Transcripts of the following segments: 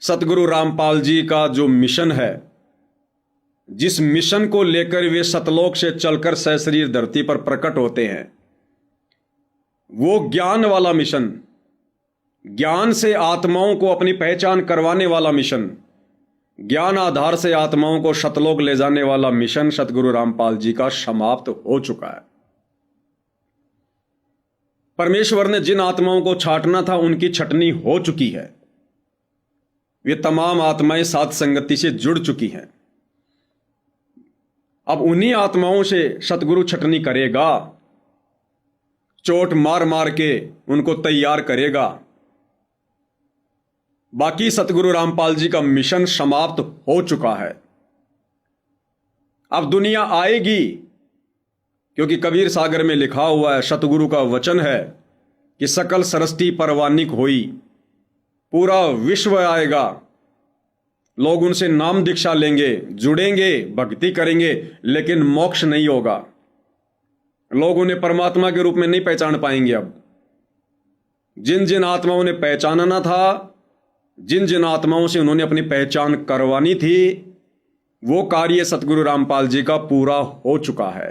सतगुरु रामपाल जी का जो मिशन है, जिस मिशन को लेकर वे सतलोक से चलकर सशरीर धरती पर प्रकट होते हैं, वो ज्ञान वाला मिशन, ज्ञान से आत्माओं को अपनी पहचान करवाने वाला मिशन, ज्ञान आधार से आत्माओं को सतलोक ले जाने वाला मिशन सतगुरु रामपाल जी का समाप्त हो चुका है। परमेश्वर ने जिन आत्माओं को छांटना था उनकी छटनी हो चुकी है। वे तमाम आत्माएं साध संगति से जुड़ चुकी हैं। अब उन्हीं आत्माओं से सतगुरु छटनी करेगा, चोट मार मार के उनको तैयार करेगा। बाकी सतगुरु रामपाल जी का मिशन समाप्त हो चुका है। अब दुनिया आएगी, क्योंकि कबीर सागर में लिखा हुआ है, सतगुरु का वचन है कि सकल सृष्टि परवानिक होई, पूरा विश्व आएगा, लोग उनसे नाम दीक्षा लेंगे, जुड़ेंगे, भक्ति करेंगे, लेकिन मोक्ष नहीं होगा। लोग उन्हें परमात्मा के रूप में नहीं पहचान पाएंगे। अब जिन जिन आत्माओं ने पहचानना था, जिन जिन आत्माओं से उन्होंने अपनी पहचान करवानी थी, वो कार्य सतगुरु रामपाल जी का पूरा हो चुका है।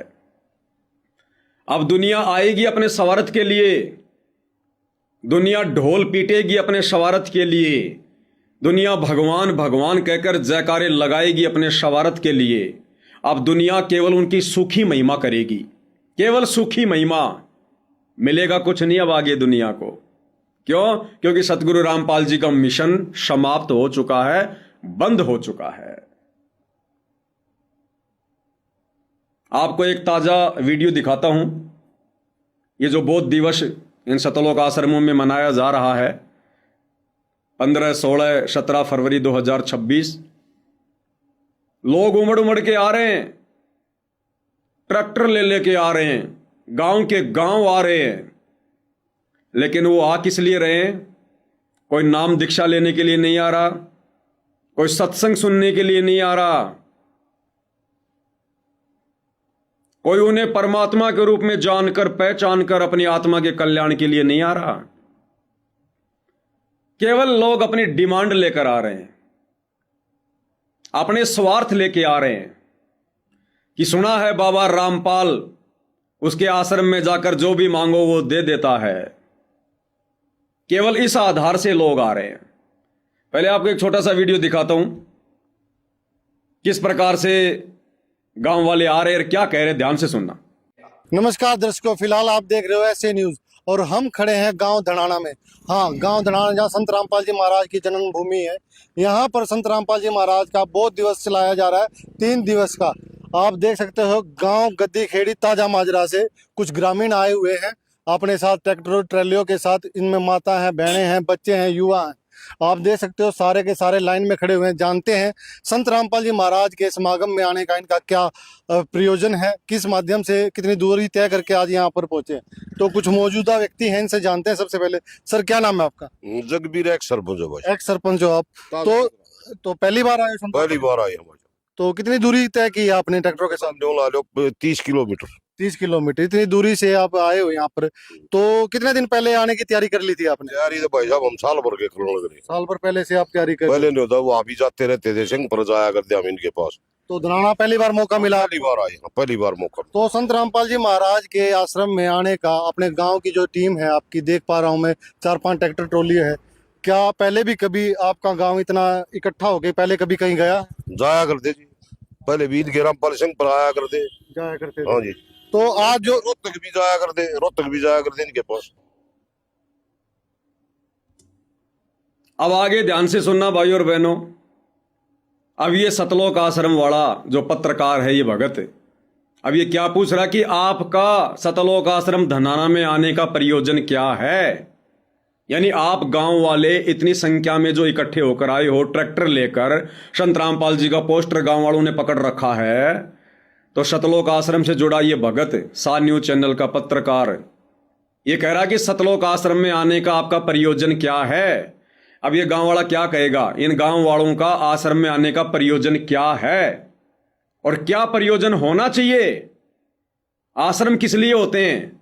अब दुनिया आएगी अपने स्वार्थ के लिए, दुनिया ढोल पीटेगी अपने स्वार्थ के लिए, दुनिया भगवान भगवान कहकर जयकारे लगाएगी अपने स्वार्थ के लिए। अब दुनिया केवल उनकी सूखी महिमा करेगी, केवल सूखी महिमा, मिलेगा कुछ नहीं अब आगे दुनिया को। क्यों? क्योंकि सतगुरु रामपाल जी का मिशन समाप्त हो चुका है, बंद हो चुका है। आपको एक ताजा वीडियो दिखाता हूं। ये जो बौद्ध दिवस इन सतलोक आश्रमों में मनाया जा रहा है, 15, 16, 17 फरवरी 2026, लोग उमड़ उमड़ के आ रहे हैं, ट्रैक्टर ले लेके आ रहे हैं, गांव के गांव आ रहे हैं। लेकिन वो आ किस लिए रहे हैं? कोई नाम दीक्षा लेने के लिए नहीं आ रहा, कोई सत्संग सुनने के लिए नहीं आ रहा, कोई उन्हें परमात्मा के रूप में जानकर पहचान कर अपनी आत्मा के कल्याण के लिए नहीं आ रहा। केवल लोग अपनी डिमांड लेकर आ रहे हैं, अपने स्वार्थ लेके आ रहे हैं कि सुना है बाबा रामपाल, उसके आश्रम में जाकर जो भी मांगो वो दे देता है। केवल इस आधार से लोग आ रहे हैं। पहले आपको एक छोटा सा वीडियो दिखाता हूं, किस प्रकार से गांव वाले आ रहे हैं, क्या कह रहे हैं, ध्यान से सुनना। नमस्कार दर्शकों, फिलहाल आप देख रहे हो ऐसे न्यूज और हम खड़े हैं गांव धनाना में। हाँ, गांव धनाना जहाँ संत रामपाल जी महाराज की जन्मभूमि है। यहाँ पर संत रामपाल जी महाराज का बौद्ध दिवस चलाया जा रहा है, 3 दिवस का। आप देख सकते हो गांव गद्दी खेड़ी ताजा माजरा से कुछ ग्रामीण आए हुए हैं अपने साथ ट्रैक्टर ट्रैलियों के साथ। इनमें माता हैं, बहनें हैं, बच्चे हैं, युवा हैं। आप देख सकते हो सारे के सारे लाइन में खड़े हुए हैं। जानते हैं संत रामपाल जी महाराज के समागम में आने का इनका क्या प्रयोजन है, किस माध्यम से कितनी दूरी तय करके आज यहाँ पर पहुंचे। तो कुछ मौजूदा व्यक्ति हैं, इनसे जानते हैं। सबसे पहले सर, क्या नाम है आपका? जगबीर, एक्स सरपंच हो भाई। एक्स सरपंच हो आप? तो पहली बार आए? पहली बार आए हम। तो कितनी दूरी तय की आपने ट्रैक्टरों के साथ? 30 किलोमीटर। 30 किलोमीटर, इतनी दूरी से आप आए हो यहाँ पर। तो कितने दिन पहले आने की तैयारी कर ली थी आपने? तैयारी तो भाई साहब हम साल भर के करने लगे। साल भर पहले से आप तैयारी कर? पहले नहीं होता, वो आप ही जाते रहते थे, सिंह पर जाया करते हम इनके पास। तो धनाना पहली बार मौका मिला? पहली बार आए, पहली बार मौका। तो संत रामपाल जी महाराज के आश्रम में आने का अपने गांव की जो टीम है आपकी, देख पा रहा हूँ मैं, 4-5 ट्रैक्टर ट्रॉली है। क्या पहले भी कभी आपका गांव इतना इकट्ठा हो गया, पहले कभी कहीं गया? जाया करते जी, पहले भी के रामपाल सिंह पर आया करते, जाया करते। हाँ जी। तो आज जो रोहतक भी जाया करते इनके पास। अब आगे ध्यान से सुनना भाई और बहनों। अब ये सतलोक आश्रम वाला जो पत्रकार है, ये भगत, अब ये क्या पूछ रहा कि आपका सतलोक आश्रम धनाना में आने का प्रयोजन क्या है। यानी आप गांव वाले इतनी संख्या में जो इकट्ठे होकर आए हो ट्रैक्टर लेकर, संत रामपाल जी का पोस्टर गांव वालों ने पकड़ रखा है। तो सतलोक आश्रम से जुड़ा ये भगत, सा न्यूज चैनल का पत्रकार, ये कह रहा कि सतलोक आश्रम में आने का आपका प्रयोजन क्या है। अब ये गांव वाला क्या कहेगा, इन गांव वालों का आश्रम में आने का प्रयोजन क्या है और क्या प्रयोजन होना चाहिए। आश्रम किस लिए होते हैं,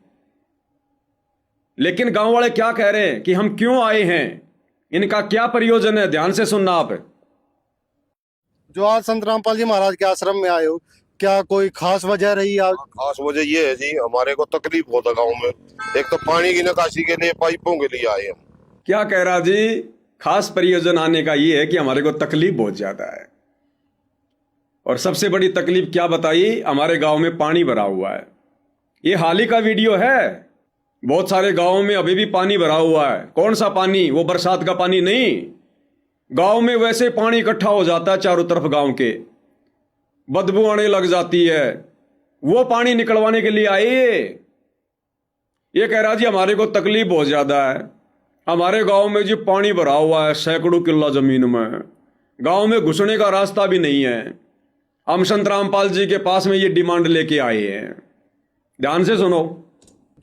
लेकिन गांव वाले क्या कह रहे हैं कि हम क्यों आए हैं, इनका क्या प्रयोजन है, ध्यान से सुनना आप। जो आज संत रामपाल जी महाराज के आश्रम में आए हो, क्या कोई खास वजह रही आज? खास वजह ये है जी, हमारे को तकलीफ होता गांव में। एक तो पानी की निकासी के लिए पाइपों के लिए आए हम। क्या कह रहा जी? खास प्रयोजन आने का ये है कि हमारे को तकलीफ बहुत ज्यादा है। और सबसे बड़ी तकलीफ क्या बताई? हमारे गांव में पानी भरा हुआ है। ये हाल ही का वीडियो है। बहुत सारे गांवों में अभी भी पानी भरा हुआ है। कौन सा पानी? वो बरसात का पानी नहीं। गांव में वैसे पानी इकट्ठा हो जाता है चारों तरफ गांव के, बदबू आने लग जाती है। वो पानी निकलवाने के लिए आए। ये कह रहा जी हमारे को तकलीफ बहुत ज्यादा है। हमारे गांव में जी पानी भरा हुआ है सैकड़ों किल्ला जमीन में, गांव में घुसने का रास्ता भी नहीं है। हम संत रामपाल जी के पास में ये डिमांड लेके आए हैं। ध्यान से सुनो।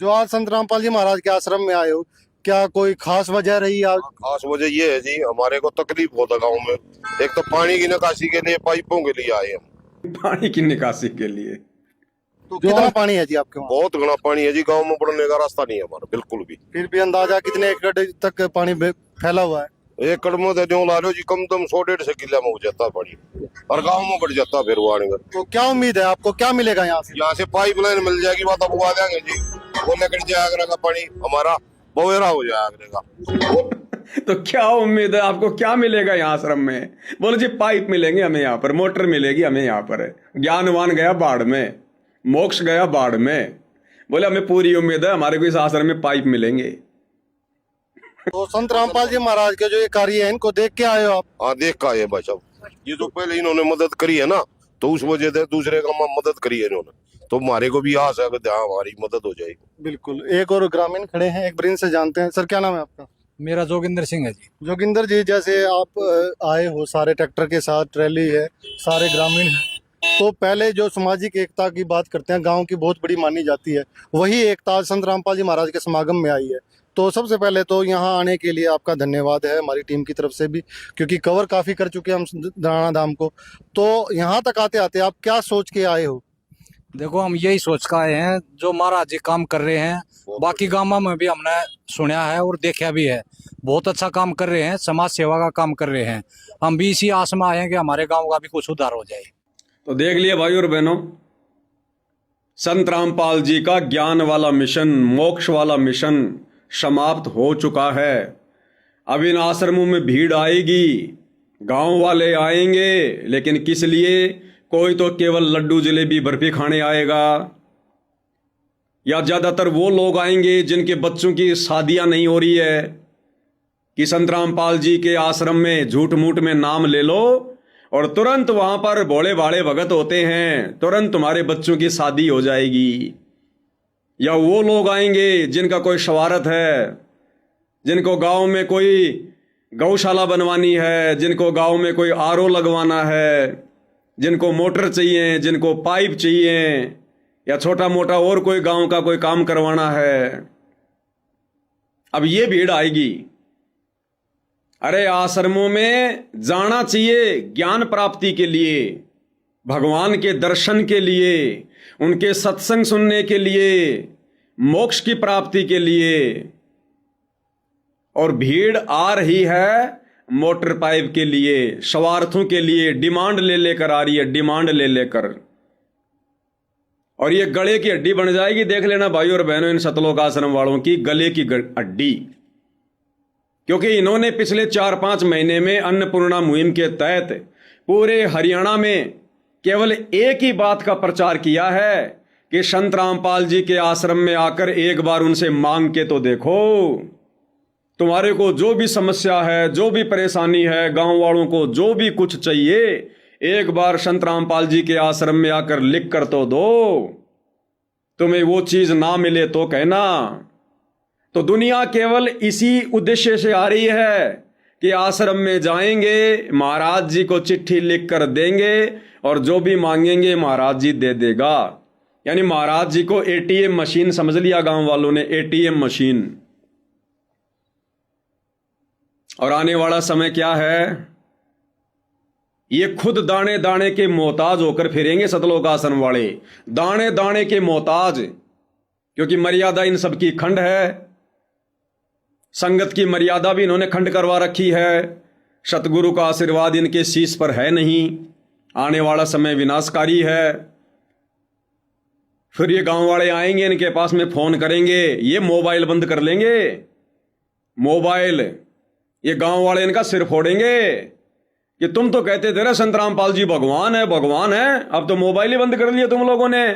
जो आज संत रामपाल जी महाराज के आश्रम में आए हो, क्या कोई खास वजह रही आज? खास वजह ये है जी, हमारे को तकलीफ होता गांव में। एक तो पानी की निकासी के लिए पाइपों के लिए आए हम। पानी की निकासी के लिए? तो कितना पानी है जी आपके वहाँ? बहुत घना पानी है जी, गांव में बढ़ने का रास्ता नहीं है हमारा बिल्कुल भी। फिर भी अंदाजा कितने एकड़ तक पानी फैला हुआ है? एकड़ में तो जो ला रहे हो जी, कम से कम 100-150 किला में हो जाता है पानी, और गाँव में बढ़ जाता है फिर वो आने का। तो क्या उम्मीद है आपको, क्या मिलेगा यहाँ से? यहाँ से पाइपलाइन मिल जाएगी, बात अब आ जाएंगे जी। वो निकल जाए आगरा का पानी, हमारा बवेरा हो जाए आगरे का। तो क्या उम्मीद है आपको, क्या मिलेगा यहाँ आश्रम में? बोलो जी पाइप मिलेंगे हमें यहाँ पर, मोटर मिलेगी हमें यहाँ पर। ज्ञानवान गया बाढ़ में, मोक्ष गया बाढ़ में। बोले हमें पूरी उम्मीद है हमारे को इस आश्रम में पाइप मिलेंगे। तो संत रामपाल जी महाराज के जो ये कार्य है, इनको देख के आए हो आप? हाँ, देख का है भाई साहब। ये तो पहले इन्होंने मदद करी है ना, तो उस वजह से दूसरे का मदद करी है इन्होंने, तो हमारे को भी आस है कि हाँ हमारी मदद हो जाएगी। बिल्कुल। एक और ग्रामीण खड़े हैं, एक ब्रिंज से जानते हैं। सर क्या नाम है आपका? मेरा जोगिंदर सिंह है जी। जोगिंदर जी, जैसे आप आए हो, सारे ट्रैक्टर के साथ, ट्रैली है, सारे ग्रामीण हैं, तो पहले जो सामाजिक एकता की बात करते हैं, गांव की बहुत बड़ी मानी जाती है, वही एकता आज संत रामपाल जी महाराज के समागम में आई है। तो सबसे पहले तो यहाँ आने के लिए आपका धन्यवाद है हमारी टीम की तरफ से भी, क्योंकि कवर काफ़ी कर चुके हैं हम धनाना धाम को। तो यहाँ तक आते आते आप क्या सोच के आए हो? देखो, हम यही सोच कर आए हैं, जो महाराज जी काम कर रहे हैं, बाकी गांवों में भी हमने सुना है और देखा भी है, बहुत अच्छा काम कर रहे हैं, समाज सेवा का काम कर रहे हैं। हम भी इसी आस में आए हैं कि हमारे गांव का भी कुछ उद्धार हो जाए। तो देख लिया भाई और बहनों, संत रामपाल जी का ज्ञान वाला मिशन, मोक्ष वाला मिशन समाप्त हो चुका है। अब इन आश्रमों में भीड़ आएगी, गांव वाले आएंगे, लेकिन किस लिए? कोई तो केवल लड्डू जलेबी बर्फी खाने आएगा, या ज्यादातर वो लोग आएंगे जिनके बच्चों की शादियां नहीं हो रही है कि संत रामपाल जी के आश्रम में झूठ मूठ में नाम ले लो और तुरंत वहां पर भोले भाले भगत होते हैं, तुरंत तुम्हारे बच्चों की शादी हो जाएगी। या वो लोग आएंगे जिनका कोई शवारत है, जिनको गांव में कोई गौशाला बनवानी है, जिनको गांव में कोई आरओ लगवाना है, जिनको मोटर चाहिए, जिनको पाइप चाहिए, या छोटा मोटा और कोई गांव का कोई काम करवाना है। अब ये भीड़ आएगी। अरे आश्रमों में जाना चाहिए ज्ञान प्राप्ति के लिए, भगवान के दर्शन के लिए, उनके सत्संग सुनने के लिए, मोक्ष की प्राप्ति के लिए। और भीड़ आ रही है मोटर पाइप के लिए, स्वार्थों के लिए, डिमांड ले लेकर आ रही है, डिमांड ले लेकर। और ये गले की हड्डी बन जाएगी। देख लेना भाई और बहनों, इन सतलोक आश्रम वालों की गले की हड्डी। क्योंकि इन्होंने पिछले 4-5 महीने में अन्नपूर्णा मुहिम के तहत पूरे हरियाणा में केवल एक ही बात का प्रचार किया है कि संत रामपाल जी के आश्रम में आकर एक बार उनसे मांग के तो देखो, तुम्हारे को जो भी समस्या है, जो भी परेशानी है, गांव वालों को जो भी कुछ चाहिए, एक बार संत रामपाल जी के आश्रम में आकर लिख कर तो दो। तुम्हें वो चीज ना मिले तो कहना। तो दुनिया केवल इसी उद्देश्य से आ रही है कि आश्रम में जाएंगे, महाराज जी को चिट्ठी लिख कर देंगे और जो भी मांगेंगे महाराज जी दे देगा। यानी महाराज जी को एटीएम मशीन समझ लिया गांव वालों ने, एटीएम मशीन। और आने वाला समय क्या है? ये खुद दाने दाने के मोहताज होकर फिरेंगे सतलोक आश्रम वाले, दाने दाने के मोहताज, क्योंकि मर्यादा इन सबकी खंड है। संगत की मर्यादा भी इन्होंने खंड करवा रखी है। सतगुरु का आशीर्वाद इनके शीश पर है नहीं। आने वाला समय विनाशकारी है। फिर ये गांव वाले आएंगे, इनके पास में फोन करेंगे, ये मोबाइल बंद कर लेंगे। मोबाइल, ये गांव वाले इनका सिर फोड़ेंगे कि तुम तो कहते थे ना संत रामपाल जी भगवान है भगवान है, अब तो मोबाइल ही बंद कर लिया तुम लोगों ने।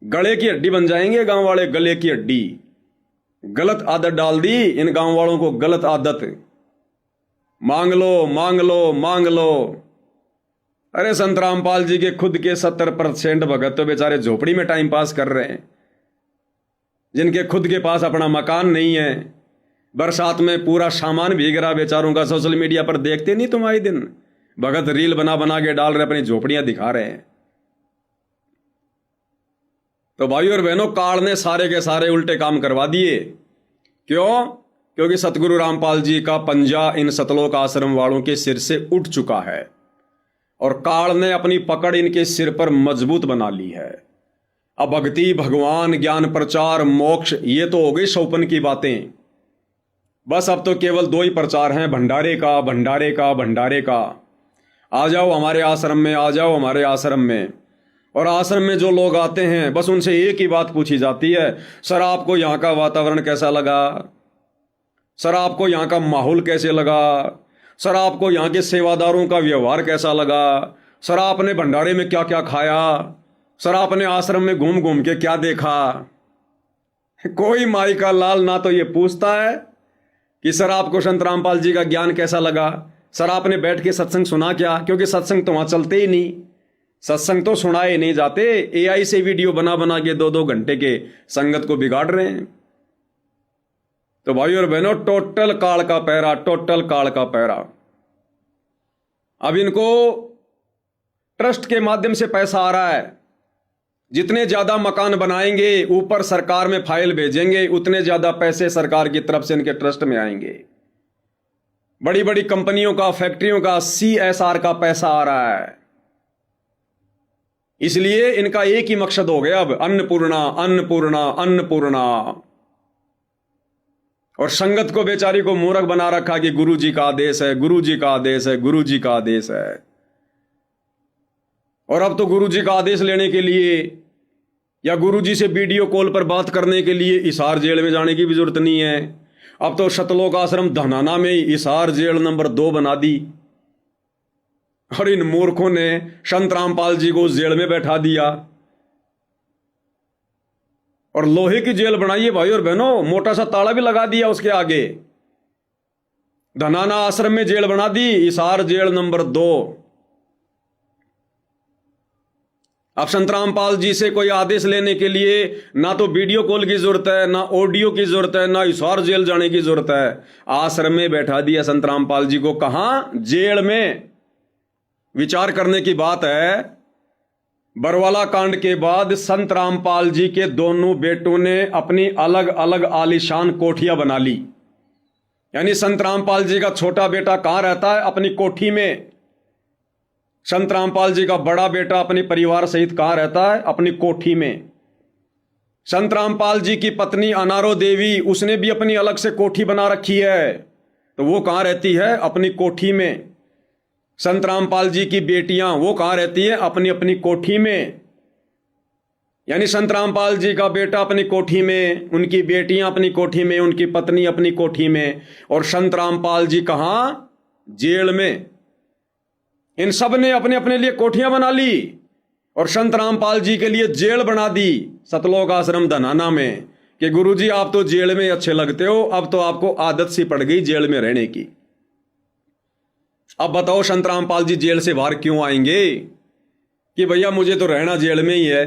गले की हड्डी बन जाएंगे गांव वाले, गले की हड्डी। गलत आदत डाल दी इन गांव वालों को, गलत आदत। मांग लो मांग लो मांग लो। अरे संत रामपाल जी के खुद के 70% भगत तो बेचारे झोपड़ी में टाइम पास कर रहे हैं, जिनके खुद के पास अपना मकान नहीं है। बरसात में पूरा सामान भीग रहा बेचारों का। सोशल मीडिया पर देखते नहीं तुम आए दिन, भगत रील बना बना के डाल रहे, अपनी झोपड़ियां दिखा रहे हैं। तो भाइयों और बहनों, काल ने सारे के सारे उल्टे काम करवा दिए। क्यों? क्योंकि सतगुरु रामपाल जी का पंजा इन सतलोक आश्रम वालों के सिर से उठ चुका है और काल ने अपनी पकड़ इनके सिर पर मजबूत बना ली है। अब भक्ति, भगवान, ज्ञान, प्रचार, मोक्ष, ये तो हो गई सौपन की बातें। बस अब तो केवल 2 ही प्रचार हैं, भंडारे का भंडारे का भंडारे का। आ जाओ हमारे आश्रम में, आ जाओ हमारे आश्रम में। और आश्रम में जो लोग आते हैं बस उनसे एक ही बात पूछी जाती है, सर आपको यहाँ का वातावरण कैसा लगा, सर आपको यहाँ का माहौल कैसे लगा, सर आपको यहाँ के सेवादारों का व्यवहार कैसा लगा, सर आपने भंडारे में क्या क्या खाया, सर आपने आश्रम में घूम घूम के क्या देखा। कोई माई का लाल ना तो ये पूछता है कि सर आपको संत रामपाल जी का ज्ञान कैसा लगा, सर आपने बैठ के सत्संग सुना क्या, क्योंकि सत्संग तो वहां चलते ही नहीं, सत्संग तो सुनाए नहीं जाते। एआई से वीडियो बना बना के 2-2 घंटे के संगत को बिगाड़ रहे हैं। तो भाइयों और बहनों, टोटल काल का पहरा, टोटल काल का पहरा। अब इनको ट्रस्ट के माध्यम से पैसा आ रहा है। जितने ज्यादा मकान बनाएंगे, ऊपर सरकार में फाइल भेजेंगे, उतने ज्यादा पैसे सरकार की तरफ से इनके ट्रस्ट में आएंगे। बड़ी बड़ी कंपनियों का, फैक्ट्रियों का CSR का पैसा आ रहा है। इसलिए इनका एक ही मकसद हो गया अब, अन्नपूर्णा अन्नपूर्णा अन्नपूर्णा। और संगत को बेचारी को मूर्ख बना रखा कि गुरु जी का आदेश है, गुरु जी का आदेश है, गुरु जी का आदेश है। और अब तो गुरु जी का आदेश लेने के लिए या गुरु जी से वीडियो कॉल पर बात करने के लिए हिसार जेल में जाने की भी जरूरत नहीं है। अब तो सतलोक आश्रम धनाना में ही हिसार जेल नंबर 2 बना दी। और इन मूर्खों ने संत रामपाल जी को उस जेल में बैठा दिया और लोहे की जेल बनाई है भाई और बहनों, मोटा सा ताला भी लगा दिया उसके आगे। धनाना आश्रम में जेल बना दी, हिसार जेल नंबर 2। अब संत रामपाल जी से कोई आदेश लेने के लिए ना तो वीडियो कॉल की जरूरत है, ना ऑडियो की जरूरत है, ना हिसार जेल जाने की जरूरत है। आश्रम में बैठा दिया संत रामपाल जी को। कहां? जेल में। विचार करने की बात है, बरवाला कांड के बाद संत रामपाल जी के दोनों बेटों ने अपनी अलग अलग आलीशान कोठियां बना ली। यानी संत रामपाल जी का छोटा बेटा कहां रहता है? अपनी कोठी में। संत रामपाल जी का बड़ा बेटा अपने परिवार सहित कहां रहता है? अपनी कोठी में। संत रामपाल जी की पत्नी अनारो देवी, उसने भी अपनी अलग से कोठी बना रखी है, तो वो कहां रहती है? अपनी कोठी में। संत रामपाल जी की बेटियां, वो कहां रहती हैं? अपनी अपनी कोठी में। यानी संत रामपाल जी का बेटा अपनी कोठी में, उनकी बेटियां अपनी कोठी में, उनकी पत्नी अपनी कोठी में, और संत रामपाल जी कहां? जेल में। इन सब ने अपने अपने लिए कोठियां बना ली और संत रामपाल जी के लिए जेल बना दी सतलोक आश्रम धनाना में कि गुरुजी आप तो जेल में अच्छे लगते हो, अब तो आपको आदत सी पड़ गई जेल में रहने की। अब बताओ संत रामपाल जी जेल से बाहर क्यों आएंगे कि भैया मुझे तो रहना जेल में ही है।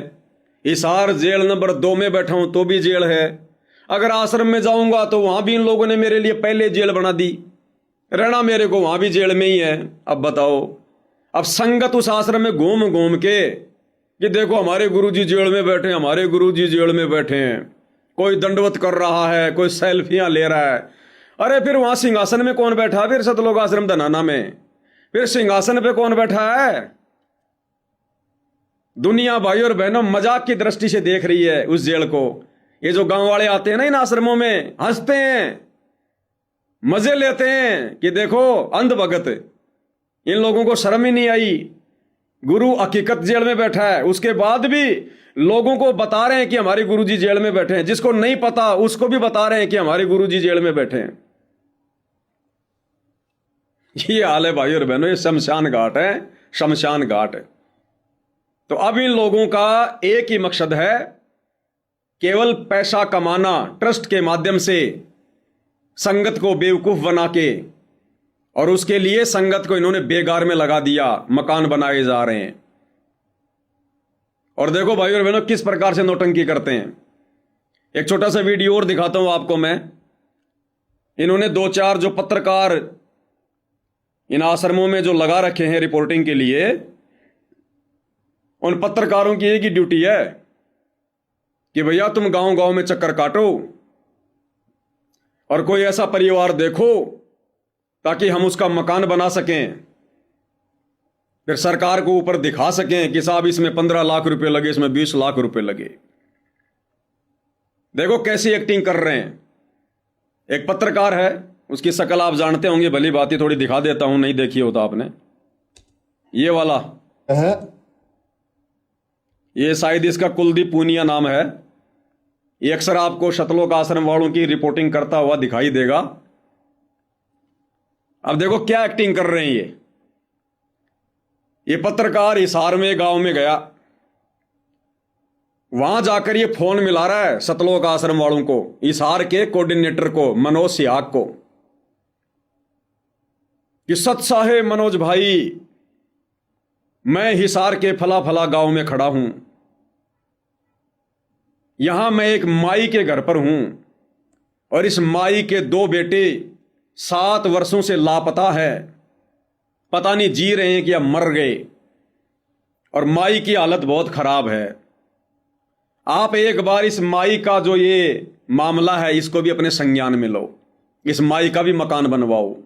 हिसार जेल नंबर 2 में बैठा हूं तो भी जेल है, अगर आश्रम में जाऊंगा तो वहां भी इन लोगों ने मेरे लिए पहले जेल बना दी, रहना मेरे को वहां भी जेल में ही है। अब बताओ, अब संगत उस आश्रम में घूम घूम के कि देखो हमारे गुरुजी जेल में बैठे हैं, हमारे गुरुजी जेल में बैठे हैं, कोई दंडवत कर रहा है, कोई सेल्फियां ले रहा है। अरे फिर वहां सिंहासन में कौन बैठा? फिर सतलोक आश्रम धनाना में फिर सिंहासन पे कौन बैठा है? दुनिया भाई और बहनों मजाक की दृष्टि से देख रही है उस जेल को। ये जो गांव वाले आते हैं ना इन आश्रमों में, हंसते हैं, मजे लेते हैं कि देखो अंध भगत, इन लोगों को शर्म ही नहीं आई। गुरु हकीकत जेल में बैठा है, उसके बाद भी लोगों को बता रहे हैं कि हमारे गुरुजी जेल में बैठे हैं। जिसको नहीं पता उसको भी बता रहे हैं कि हमारे गुरुजी जेल में बैठे हैं। ये हाल है भाई और बहनों, ये शमशान घाट है, शमशान घाट है। तो अब इन लोगों का एक ही मकसद है, केवल पैसा कमाना, ट्रस्ट के माध्यम से संगत को बेवकूफ बना के, और उसके लिए संगत को इन्होंने बेगार में लगा दिया, मकान बनाए जा रहे हैं। और देखो भाई और बहनों किस प्रकार से नौटंकी करते हैं। एक छोटा सा वीडियो और दिखाता हूं आपको मैं। इन्होंने 2-4 जो पत्रकार इन आश्रमों में जो लगा रखे हैं रिपोर्टिंग के लिए, उन पत्रकारों की एक ही ड्यूटी है कि भैया तुम गांव गांव में चक्कर काटो और कोई ऐसा परिवार देखो ताकि हम उसका मकान बना सकें, फिर सरकार को ऊपर दिखा सकें कि साहब इसमें 15 लाख रुपए लगे, इसमें 20 लाख रुपए लगे। देखो कैसी एक्टिंग कर रहे हैं। एक पत्रकार है, उसकी शक्ल आप जानते होंगे, भली बात ही थोड़ी दिखा देता हूं, नहीं देखी होता आपने। ये वाला है ये शायद इसका कुलदीप पूनिया नाम है। ये अक्सर आपको शतलोक आश्रम वालों की रिपोर्टिंग करता हुआ दिखाई देगा। अब देखो क्या एक्टिंग कर रहे हैं ये पत्रकार हिसार में गांव में गया, वहां जाकर ये फोन मिला रहा है शतलोक आश्रम वालों को, हिसार के कोऑर्डिनेटर को, मनोज सियाग को, कि सत साहेब मनोज भाई, मैं हिसार के फला फला गांव में खड़ा हूं, यहां मैं एक माई के घर पर हूं और इस माई के 2 बेटे 7 वर्षों से लापता है, पता नहीं जी रहे हैं कि अब मर गए, और माई की हालत बहुत खराब है। आप एक बार इस माई का जो ये मामला है इसको भी अपने संज्ञान में लो, इस माई का भी मकान बनवाओ।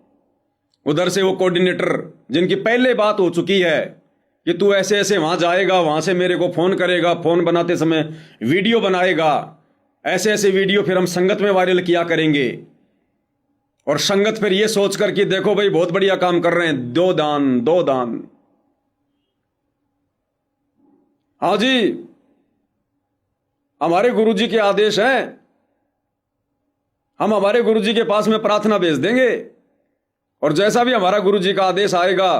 उधर से वो कोऑर्डिनेटर, जिनकी पहले बात हो चुकी है कि तू ऐसे ऐसे वहां जाएगा, वहां से मेरे को फोन करेगा, फोन बनाते समय वीडियो बनाएगा, ऐसे ऐसे वीडियो फिर हम संगत में वायरल किया करेंगे, और संगत फिर ये सोचकर कि देखो भाई बहुत बढ़िया काम कर रहे हैं, 2 दान 2 दान। हाँ जी, हमारे गुरुजी के आदेश हैं, हम हमारे गुरुजी के पास में प्रार्थना भेज देंगे, और जैसा भी हमारा गुरुजी का आदेश आएगा,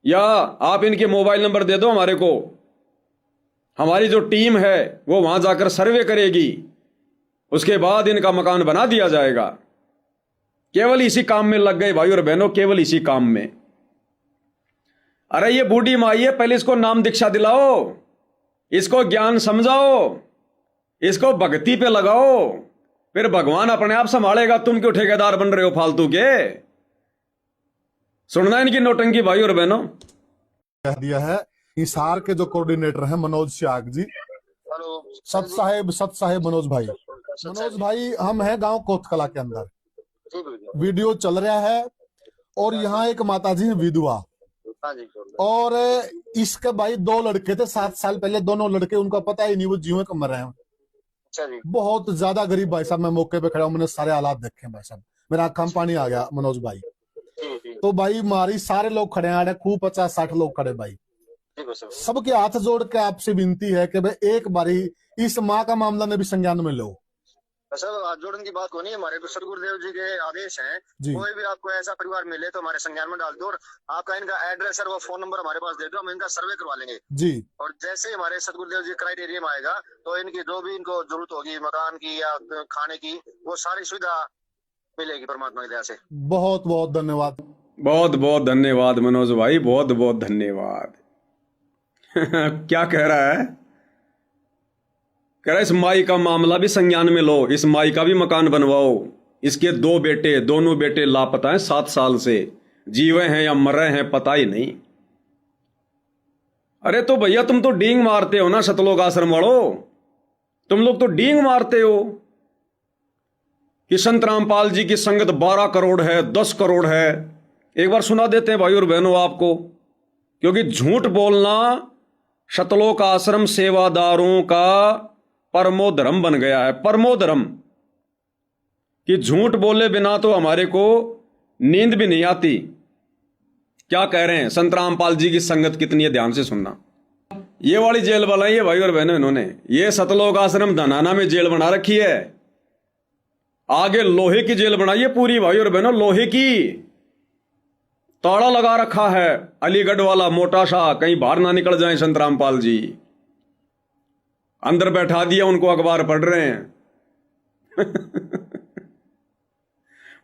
या आप इनके मोबाइल नंबर दे दो हमारे को, हमारी जो टीम है वो वहां जाकर सर्वे करेगी, उसके बाद इनका मकान बना दिया जाएगा। केवल इसी काम में लग गए भाई और बहनों, केवल इसी काम में। अरे ये बूढ़ी माई है, पहले इसको नाम दीक्षा दिलाओ, इसको ज्ञान समझाओ, इसको भक्ति पे लगाओ, फिर भगवान अपने आप संभालेगा। तुम क्यों ठेकेदार बन रहे हो फालतू के? सुनना इनकी नौटंकी भाई और बहनों। कह दिया है हिसार के जो कोऑर्डिनेटर हैं मनोज सियाग जी। हेलो सत साहेब मनोज भाई, हम हैं गांव कोतकला के अंदर, वीडियो चल रहा है, और यहाँ एक माता जी है विधवा, और इसके भाई 2 लड़के थे 7 साल पहले, दोनों लड़के, उनका पता ही नहीं वो जीवन कम रहे हैं। बहुत ज्यादा गरीब भाई साहब, मैं मौके पे खड़ा हूं, मैंने सारे हालात देखे भाई साहब, मेरा आंखों में पानी आ गया मनोज भाई। तो भाई मारी सारे लोग खड़े हैं, खूब 50-60 लोग खड़े भाई, सबके हाथ जोड़ के आपसे विनती है कि भाई एक बारी इस माँ का मामला ने भी संज्ञान में लो। सर हाथ जोड़ने की बात को नहीं, हमारे तो सदगुरुदेव जी के आदेश हैं, कोई भी आपको ऐसा परिवार मिले तो हमारे संज्ञान में डाल दो, और आपका इनका एड्रेस और वो फोन नंबर हमारे पास दे दो, हम इनका सर्वे करवा लेंगे जी। और जैसे हमारे सदगुरुदेव जी क्राइटेरिया में आएगा तो इनकी जो भी इनको जरूरत होगी मकान की या खाने की, वो सारी सुविधा मिलेगी परमात्मा की दया से। बहुत बहुत धन्यवाद, बहुत बहुत धन्यवाद मनोज भाई, बहुत बहुत धन्यवाद। क्या कह रहा है? कह रहा है इस माई का मामला भी संज्ञान में लो, इस माई का भी मकान बनवाओ, इसके 2 बेटे, दोनों बेटे लापता हैं 7 साल से, जीवे हैं या मर रहे हैं पता ही नहीं। अरे तो भैया तुम तो डींग मारते हो ना शतलोक आश्रम वालों, तुम लोग तो डींग मारते हो कि संत रामपाल जी की संगत 12 करोड़ है, 10 करोड़ है। एक बार सुना देते हैं भाई और बहनों आपको, क्योंकि झूठ बोलना शतलोक आश्रम सेवादारों का परमो धर्म बन गया है, परमो धर्म, कि झूठ बोले बिना तो हमारे को नींद भी नहीं आती। क्या कह रहे हैं? संत रामपाल जी की संगत कितनी है, ध्यान से सुनना। ये वाली जेल बनाई है भाई और बहनों इन्होंने, ये सतलोक आश्रम धनाना में जेल बना रखी है। आगे लोहे की जेल बनाई है पूरी भाई और बहनों, लोहे की। ताला लगा रखा है अलीगढ़ वाला मोटा सा, कहीं बाहर ना निकल जाए संत रामपाल जी। अंदर बैठा दिया उनको, अखबार पढ़ रहे हैं।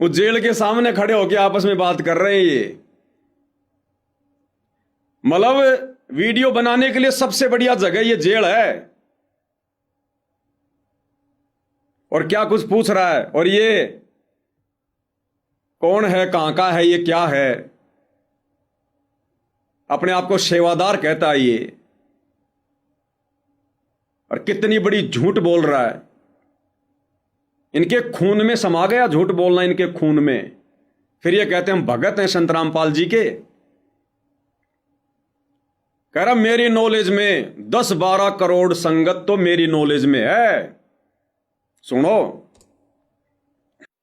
वो जेल के सामने खड़े होकर आपस में बात कर रहे हैं। ये मतलब वीडियो बनाने के लिए सबसे बढ़िया जगह ये जेल है। और क्या कुछ पूछ रहा है, और ये कौन है, कहां का है, ये क्या है, अपने आप को सेवादार कहता है ये। और कितनी बड़ी झूठ बोल रहा है, इनके खून में समा गया झूठ बोलना, इनके खून में। फिर ये कहते हैं हम भगत हैं संत रामपाल जी के। कह रहा मेरी नॉलेज में 10-12 करोड़ संगत तो मेरी नॉलेज में है। सुनो,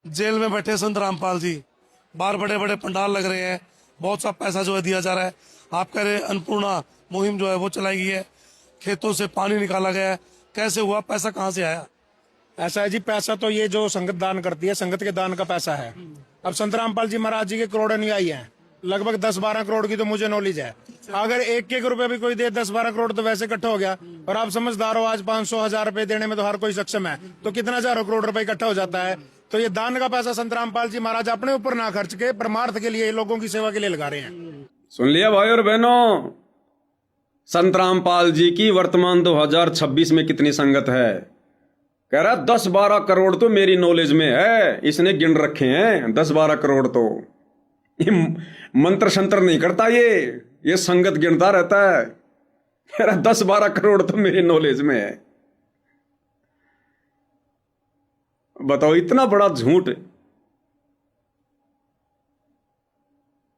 जेल में बैठे संत रामपाल जी, बाहर बड़े बड़े पंडाल लग रहे हैं, बहुत सा पैसा जो है दिया जा रहा है। आप कह रहे हैं अन्नपूर्णा मुहिम जो है वो चलाई गई है, खेतों से पानी निकाला गया है, कैसे हुआ, पैसा कहाँ से आया? ऐसा है जी, पैसा तो ये जो संगत दान करती है, संगत के दान का पैसा है। अब संत रामपाल जी महाराज जी के करोड़ अनुयायी हैं, लगभग 10-12 करोड़ की तो मुझे नॉलेज है। अगर एक रुपए भी कोई दे, 10-12 करोड़ तो वैसे इकट्ठा हो गया। और आप समझदार हो, आज 500-1000 रुपए देने में तो हर कोई सक्षम है, तो कितना हजारों करोड़ रुपए इकट्ठा हो जाता है। तो ये दान का पैसा संत रामपाल जी महाराज अपने ऊपर ना खर्च के परमार्थ के लिए, लोगों की सेवा के लिए लगा रहे हैं। सुन लिया भाई और बहनों, संत रामपाल जी की वर्तमान 2026 में कितनी संगत है। कह रहा 10-12 करोड़ तो मेरी नॉलेज में है, इसने गिन रखे हैं 10-12 करोड़। तो ये मंत्र शंत्र नहीं करता, ये संगत गिनता रहता है। कह रहा 10-12 करोड़ तो मेरी नॉलेज में है। बताओ, इतना बड़ा झूठ।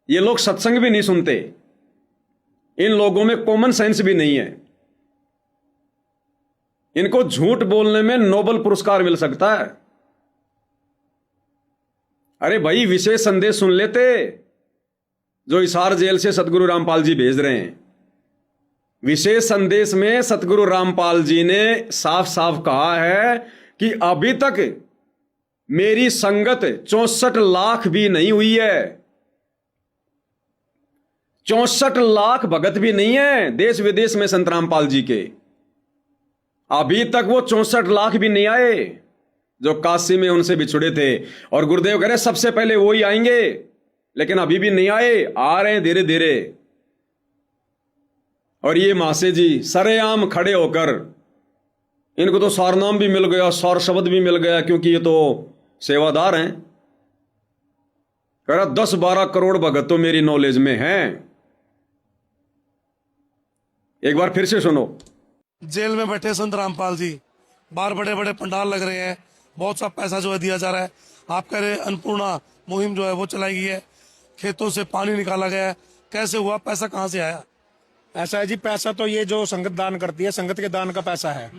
ये लोग सत्संग भी नहीं सुनते, इन लोगों में कॉमन सेंस भी नहीं है। इनको झूठ बोलने में नोबेल पुरस्कार मिल सकता है। अरे भाई, विशेष संदेश सुन लेते जो हिसार जेल से सतगुरु रामपाल जी भेज रहे हैं। विशेष संदेश में सतगुरु रामपाल जी ने साफ साफ कहा है कि अभी तक मेरी संगत 64 लाख भी नहीं हुई है। 64 लाख भगत भी नहीं है देश विदेश में संत रामपाल जी के। अभी तक वो 64 लाख भी नहीं आए जो काशी में उनसे बिछुड़े थे। और गुरुदेव कह रहे सबसे पहले वो ही आएंगे, लेकिन अभी भी नहीं आए, आ रहे हैं धीरे धीरे। और ये मासे जी सरेआम खड़े होकर, इनको तो सारनाम भी मिल गया, सार शब्द भी मिल गया, क्योंकि ये तो सेवादार हैं। कह रहा 10-12 करोड़ भगत तो मेरी नॉलेज में हैं। एक बार फिर से सुनो। जेल में बैठे संत रामपाल जी, बाहर बड़े बड़े पंडाल लग रहे हैं, बहुत सा पैसा जो है दिया जा रहा है। आप कह रहे हैं अन्नपूर्णा मुहिम जो है वो चलाई गई है, खेतों से पानी निकाला गया है, कैसे हुआ, पैसा कहाँ से आया? ऐसा है जी, पैसा तो ये जो संगत दान करती है, संगत के दान का पैसा है।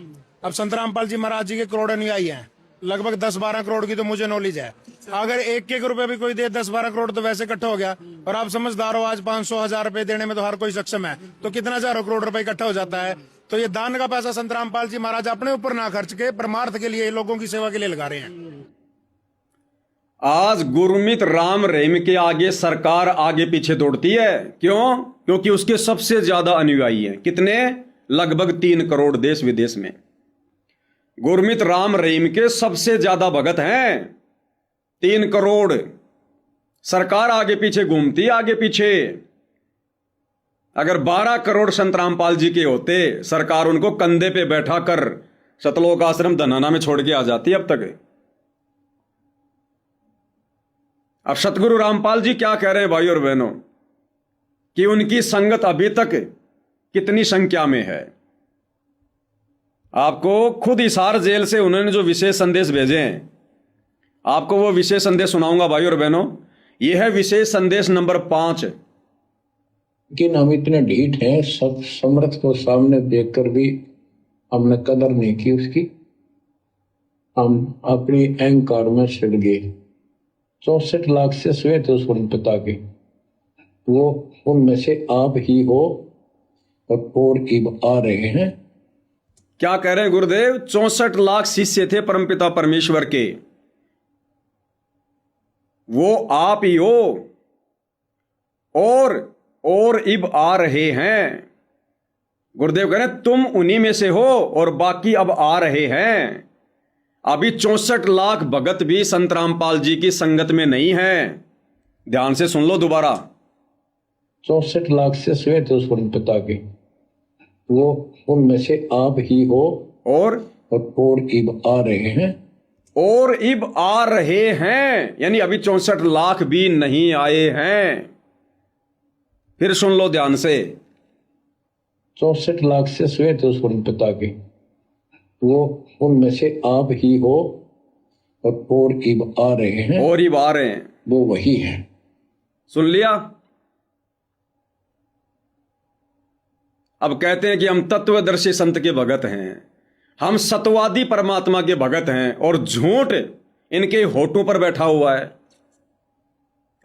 अब संत रामपाल जी महाराज जी के करोड़ अनुयायी हैं, लगभग 10-12 करोड़ की तो मुझे नॉलेज है। अगर एक रुपए भी कोई दे, 10-12 करोड़ तो वैसे इकट्ठा हो गया। और आप समझदार हो, आज 500-1000 रुपए देने में तो हर कोई सक्षम है, तो कितना हजारों करोड़ रुपए इकट्ठा हो जाता है। तो ये दान का पैसा संत रामपाल जी महाराज अपने ऊपर ना खर्च के परमार्थ के लिए, लोगों की सेवा के लिए लगा रहे हैं। आज गुरमीत राम रहीम के आगे सरकार आगे पीछे दौड़ती है। क्यों? क्योंकि उसके सबसे ज्यादा अनुयायी हैं। कितने? लगभग 3 करोड़ देश विदेश में। गुरमीत राम रहीम के सबसे ज्यादा भगत हैं 3 करोड़। सरकार आगे पीछे घूमती, आगे पीछे। अगर 12 करोड़ संत रामपाल जी के होते, सरकार उनको कंधे पे बैठा कर सतलोक आश्रम धनाना में छोड़ के आ जाती अब तक। अब सतगुरु रामपाल जी क्या कह रहे हैं भाई और बहनों, कि उनकी संगत अभी तक कितनी संख्या में है। आपको खुद हिसार जेल से उन्होंने जो विशेष संदेश भेजे हैं, आपको वो विशेष संदेश सुनाऊंगा भाई और बहनों। यह है विशेष संदेश नंबर 5। लेकिन हम इतने ढीठ हैं, सब समर्थ को सामने देखकर भी हमने कदर नहीं की उसकी। हम अपनी अहंकार में सड़ गए। 64 लाख से श्वेत स्वर्ण के वो उनमें से आप ही हो और इब आ रहे हैं। क्या कह रहे हैं गुरुदेव? 64 लाख शिष्य थे परमपिता परमेश्वर के, वो आप ही हो और इब आ रहे हैं। गुरुदेव कह रहे हैं तुम उन्हीं में से हो और बाकी अब आ रहे हैं। अभी 64 लाख भगत भी संत रामपाल जी की संगत में नहीं है। ध्यान से सुन लो दोबारा। 64 लाख से श्वेत स्वर्ण के वो उनमें से आप ही हो और इब आ रहे हैं। और इब आ रहे हैं यानी अभी 64 लाख भी नहीं आए हैं। फिर सुन लो ध्यान से। 64 लाख से श्वेत स्वर्ण के वो उनमें से आप ही हो और इब आ रहे हैं। और इब आ रहे हैं, वो वही है। सुन लिया? अब कहते हैं कि हम तत्वदर्शी संत के भगत हैं, हम सतवादी परमात्मा के भगत हैं, और झूठ इनके होठों पर बैठा हुआ है।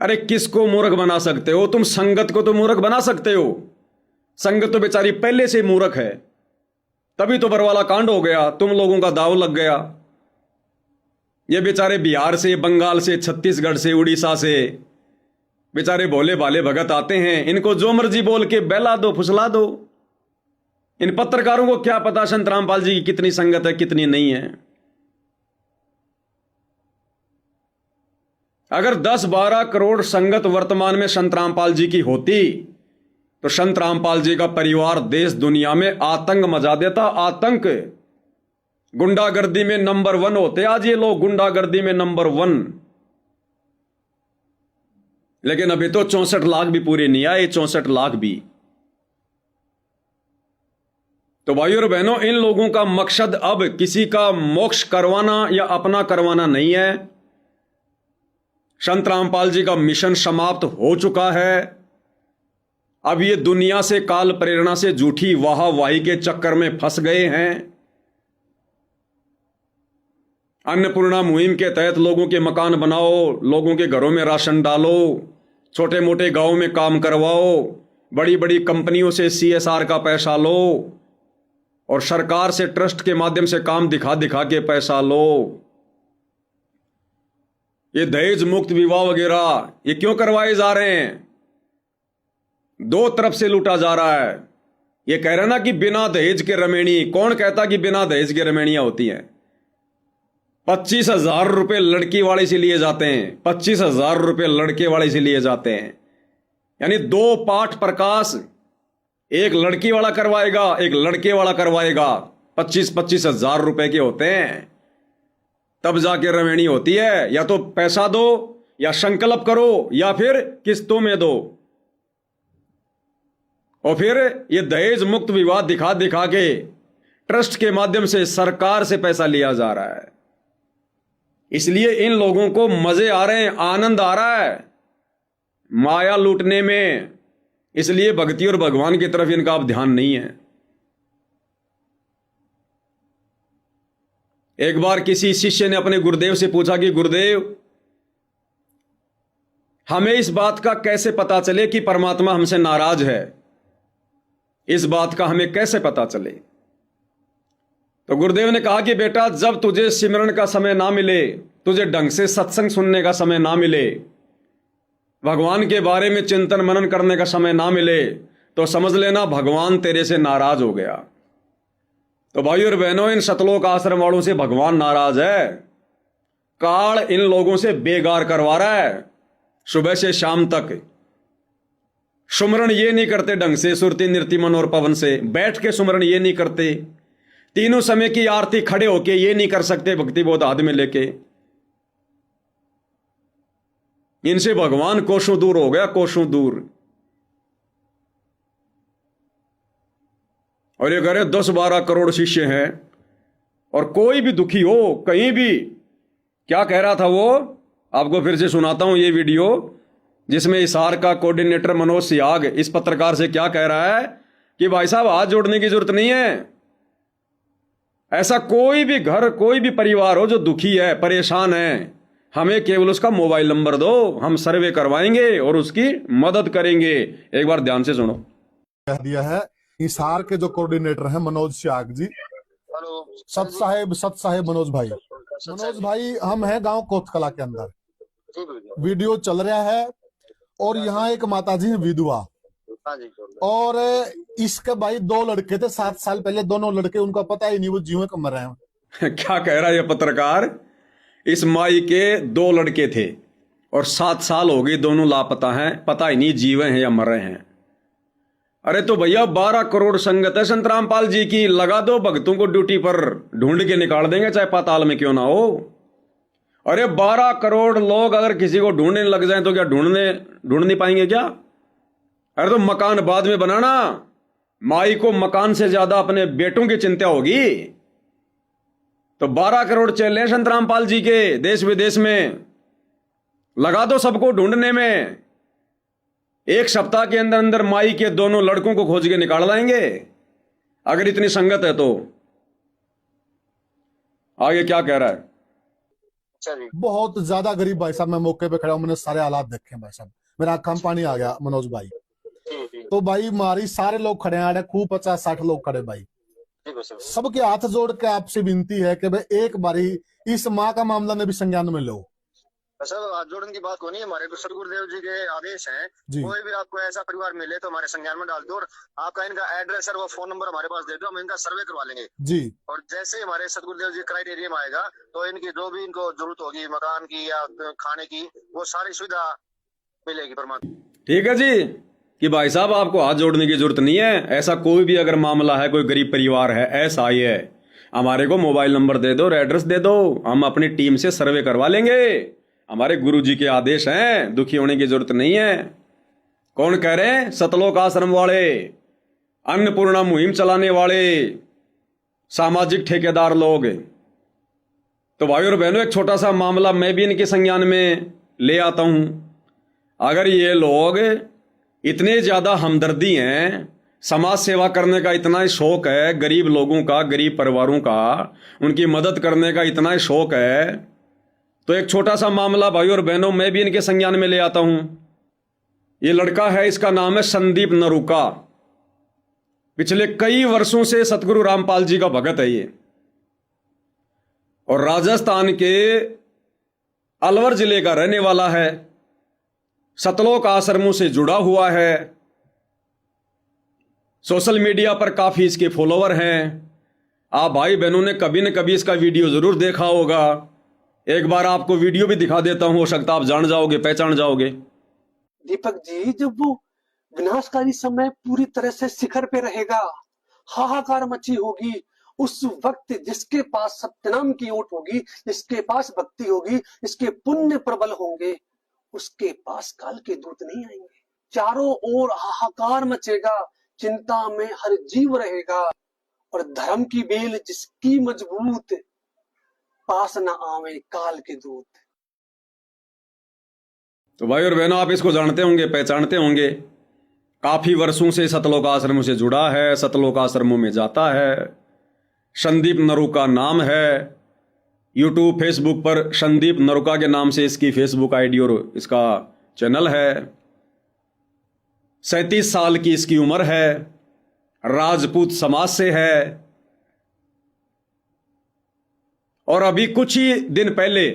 अरे किसको मूर्ख बना सकते हो तुम? संगत को तो मूर्ख बना सकते हो। संगत तो बेचारी पहले से मूर्ख है, तभी तो बरवाला कांड हो गया, तुम लोगों का दाव लग गया। ये बेचारे बिहार से, बंगाल से, छत्तीसगढ़ से, उड़ीसा से बेचारे भोले भाले भगत आते हैं, इनको जो मर्जी बोल के बहला दो, फुसला दो। इन पत्रकारों को क्या पता संत रामपाल जी की कितनी संगत है, कितनी नहीं है। अगर 10-12 करोड़ संगत वर्तमान में संत रामपाल जी की होती तो संत रामपाल जी का परिवार देश दुनिया में आतंक मचा देता। आतंक, गुंडागर्दी में नंबर 1 होते आज ये लोग, गुंडागर्दी में नंबर 1। लेकिन अभी तो 64 लाख भी पूरे नहीं आए, 64 लाख भी। तो भाइयों और बहनों, इन लोगों का मकसद अब किसी का मोक्ष करवाना या अपना करवाना नहीं है। संत रामपाल जी का मिशन समाप्त हो चुका है। अब ये दुनिया से, काल प्रेरणा से झूठी वाहवाही के चक्कर में फंस गए हैं। अन्नपूर्णा मुहिम के तहत लोगों के मकान बनाओ, लोगों के घरों में राशन डालो, छोटे मोटे गांवों में काम करवाओ, बड़ी बड़ी कंपनियों से CSR का पैसा लो और सरकार से ट्रस्ट के माध्यम से काम दिखा दिखा के पैसा लो। ये दहेज मुक्त विवाह वगैरह ये क्यों करवाए जा रहे हैं? दो तरफ से लूटा जा रहा है। ये कह रहे ना कि बिना दहेज के रमेणी, कौन कहता कि बिना दहेज के रमेणियां होती हैं? 25,000 रुपए लड़की वाले से लिए जाते हैं, 25,000 रुपए लड़के वाले से लिए जाते हैं। यानी 2 पाठ प्रकाश, एक लड़की वाला करवाएगा, एक लड़के वाला करवाएगा। 25-25 हजार रुपए के होते हैं, तब जाके रमेणी होती है। या तो पैसा दो, या संकल्प करो, या फिर किस्तों में दो। और फिर ये दहेज मुक्त विवाह दिखा दिखा के ट्रस्ट के माध्यम से सरकार से पैसा लिया जा रहा है। इसलिए इन लोगों को मजे आ रहे हैं, आनंद आ रहा है माया लूटने में। इसलिए भक्ति और भगवान की तरफ इनका अब ध्यान नहीं है। एक बार किसी शिष्य ने अपने गुरुदेव से पूछा कि गुरुदेव, हमें इस बात का कैसे पता चले कि परमात्मा हमसे नाराज है? इस बात का हमें कैसे पता चले? तो गुरुदेव ने कहा कि बेटा, जब तुझे सिमरन का समय ना मिले, तुझे ढंग से सत्संग सुनने का समय ना मिले, भगवान के बारे में चिंतन मनन करने का समय ना मिले, तो समझ लेना भगवान तेरे से नाराज हो गया। तो भाइयों और बहनों, इन सतलोक आश्रम वालों से भगवान नाराज है। काल इन लोगों से बेगार करवा रहा है। सुबह से शाम तक सुमरण ये नहीं करते ढंग से, सुरति नृत्य मन और पवन से बैठ के सुमरण ये नहीं करते, तीनों समय की आरती खड़े होके ये नहीं कर सकते, भक्ति बोध हाथ में लेके। इनसे भगवान कोसों दूर हो गया, कोसों दूर। और ये कह रहे 10-12 करोड़ शिष्य हैं, और कोई भी दुखी हो कहीं भी, क्या कह रहा था वो, आपको फिर से सुनाता हूं ये वीडियो, जिसमें इसार का कोऑर्डिनेटर मनोज सियाग इस पत्रकार से क्या कह रहा है कि भाई साहब, हाथ जोड़ने की जरूरत नहीं है, ऐसा कोई भी घर, कोई भी परिवार हो जो दुखी है, परेशान है, हमें केवल उसका मोबाइल नंबर दो, हम सर्वे करवाएंगे और उसकी मदद करेंगे। एक बार ध्यान से सुनो। कह दिया है हिसार के जो कोऑर्डिनेटर हैं मनोज श्याग जी, हेलो सत साहेब मनोज भाई, हम हैं गांव कोतकला के अंदर। ठीक है भैया। वीडियो चल रहा है और यहाँ एक माताजी है विधवा, हाँ जी और इसके भाई 2 लड़के थे 7 साल पहले, दोनों लड़के, उनका पता ही नहीं वो जीवे कम रहे हैं। क्या कह रहा है ये पत्रकार? इस माई के 2 लड़के थे और 7 साल हो गए, दोनों लापता हैं, पता ही नहीं जीवे हैं या मर रहे हैं। अरे तो भैया 12 करोड़ संगत है संत रामपाल जी की, लगा दो भक्तों को ड्यूटी पर, ढूंढ के निकाल देंगे चाहे पाताल में क्यों ना हो। अरे 12 करोड़ लोग अगर किसी को ढूंढने लग जाए तो क्या ढूंढ नहीं पाएंगे क्या? अरे तो मकान बाद में बनाना, माई को मकान से ज्यादा अपने बेटों की चिंता होगी। तो 12 करोड़ चले संत रामपाल जी के देश विदेश में, लगा दो सबको ढूंढने में। 1 सप्ताह के अंदर अंदर माई के दोनों लड़कों को खोज के निकाल लाएंगे अगर इतनी संगत है तो। आगे क्या कह रहा है? अच्छा जी। बहुत ज्यादा गरीब भाई साहब, मैं मौके पे खड़ा हूं, मैंने सारे हालात देखे हैं भाई साहब, मेरा आंखों में पानी आ गया मनोज भाई। तो भाई मारी सारे लोग खड़े हैं, खूब 50-60 लोग खड़े भाई। ठीक है सर। सबके हाथ जोड़ के आपसे विनती है कि भाई एक बारी इस माँ का मामला ने भी संज्ञान में लो। सर हाथ जोड़ने की बात को नहीं, हमारे सदगुरुदेव जी के आदेश हैं, कोई भी आपको ऐसा परिवार मिले तो हमारे संज्ञान में डाल दो और आपका इनका एड्रेस और वो फोन नंबर हमारे पास दे दो, हम इनका सर्वे करवा लेंगे जी। और जैसे ही हमारे सदगुरुदेव जी क्राइटेरिया में आएगा तो इनकी जो भी इनको जरूरत होगी मकान की या खाने की, वो सारी सुविधा मिलेगी परमात्मा। ठीक है जी कि भाई साहब आपको हाथ जोड़ने की जरूरत नहीं है। ऐसा कोई भी अगर मामला है, कोई गरीब परिवार है, ऐसा ही है, हमारे को मोबाइल नंबर दे दो और एड्रेस दे दो, हम अपनी टीम से सर्वे करवा लेंगे। हमारे गुरु जी के आदेश हैं, दुखी होने की जरूरत नहीं है। कौन कह रहे हैं? सतलोक आश्रम वाले, अन्नपूर्णा मुहिम चलाने वाले सामाजिक ठेकेदार लोग। तो भाई और बहनों, एक छोटा सा मामला मैं भी इनके संज्ञान में ले आता हूं। अगर ये लोग इतने ज्यादा हमदर्दी हैं, समाज सेवा करने का इतना ही शौक है, गरीब लोगों का, गरीब परिवारों का उनकी मदद करने का इतना ही शौक है, तो एक छोटा सा मामला भाई और बहनों मैं भी इनके संज्ञान में ले आता हूं। ये लड़का है, इसका नाम है संदीप नरूका। पिछले कई वर्षों से सतगुरु रामपाल जी का भगत है ये, और राजस्थान के अलवर जिले का रहने वाला है, सतलोक आश्रमों से जुड़ा हुआ है, सोशल मीडिया पर काफी इसके फॉलोवर हैं। आप भाई बहनों ने कभी न कभी इसका वीडियो जरूर देखा होगा। एक बार आपको वीडियो भी दिखा देता हूं, हो सकता आप जान जाओगे, पहचान जाओगे। दीपक जी, जब वो विनाशकारी समय पूरी तरह से शिखर पे रहेगा, हाहाकार मची होगी, उस वक्त जिसके पास सत्यनाम की ओट होगी, जिसके पास भक्ति होगी, जिसके पुण्य प्रबल होंगे, उसके पास काल के दूत नहीं आएंगे। चारों ओर हाहाकार मचेगा, चिंता में हर जीव रहेगा, और धर्म की बेल जिसकी मजबूत, पास न आवे काल के दूत। तो भाई और बहनों, आप इसको जानते होंगे, पहचानते होंगे। काफी वर्षों से सतलोक आश्रमों से जुड़ा है, सतलोक आश्रमों में जाता है। संदीप नरूका नाम है। यूट्यूब, फेसबुक पर संदीप नरूका के नाम से इसकी फेसबुक आईडी और इसका चैनल है। 37 साल की इसकी उम्र है, राजपूत समाज से है, और अभी कुछ ही दिन पहले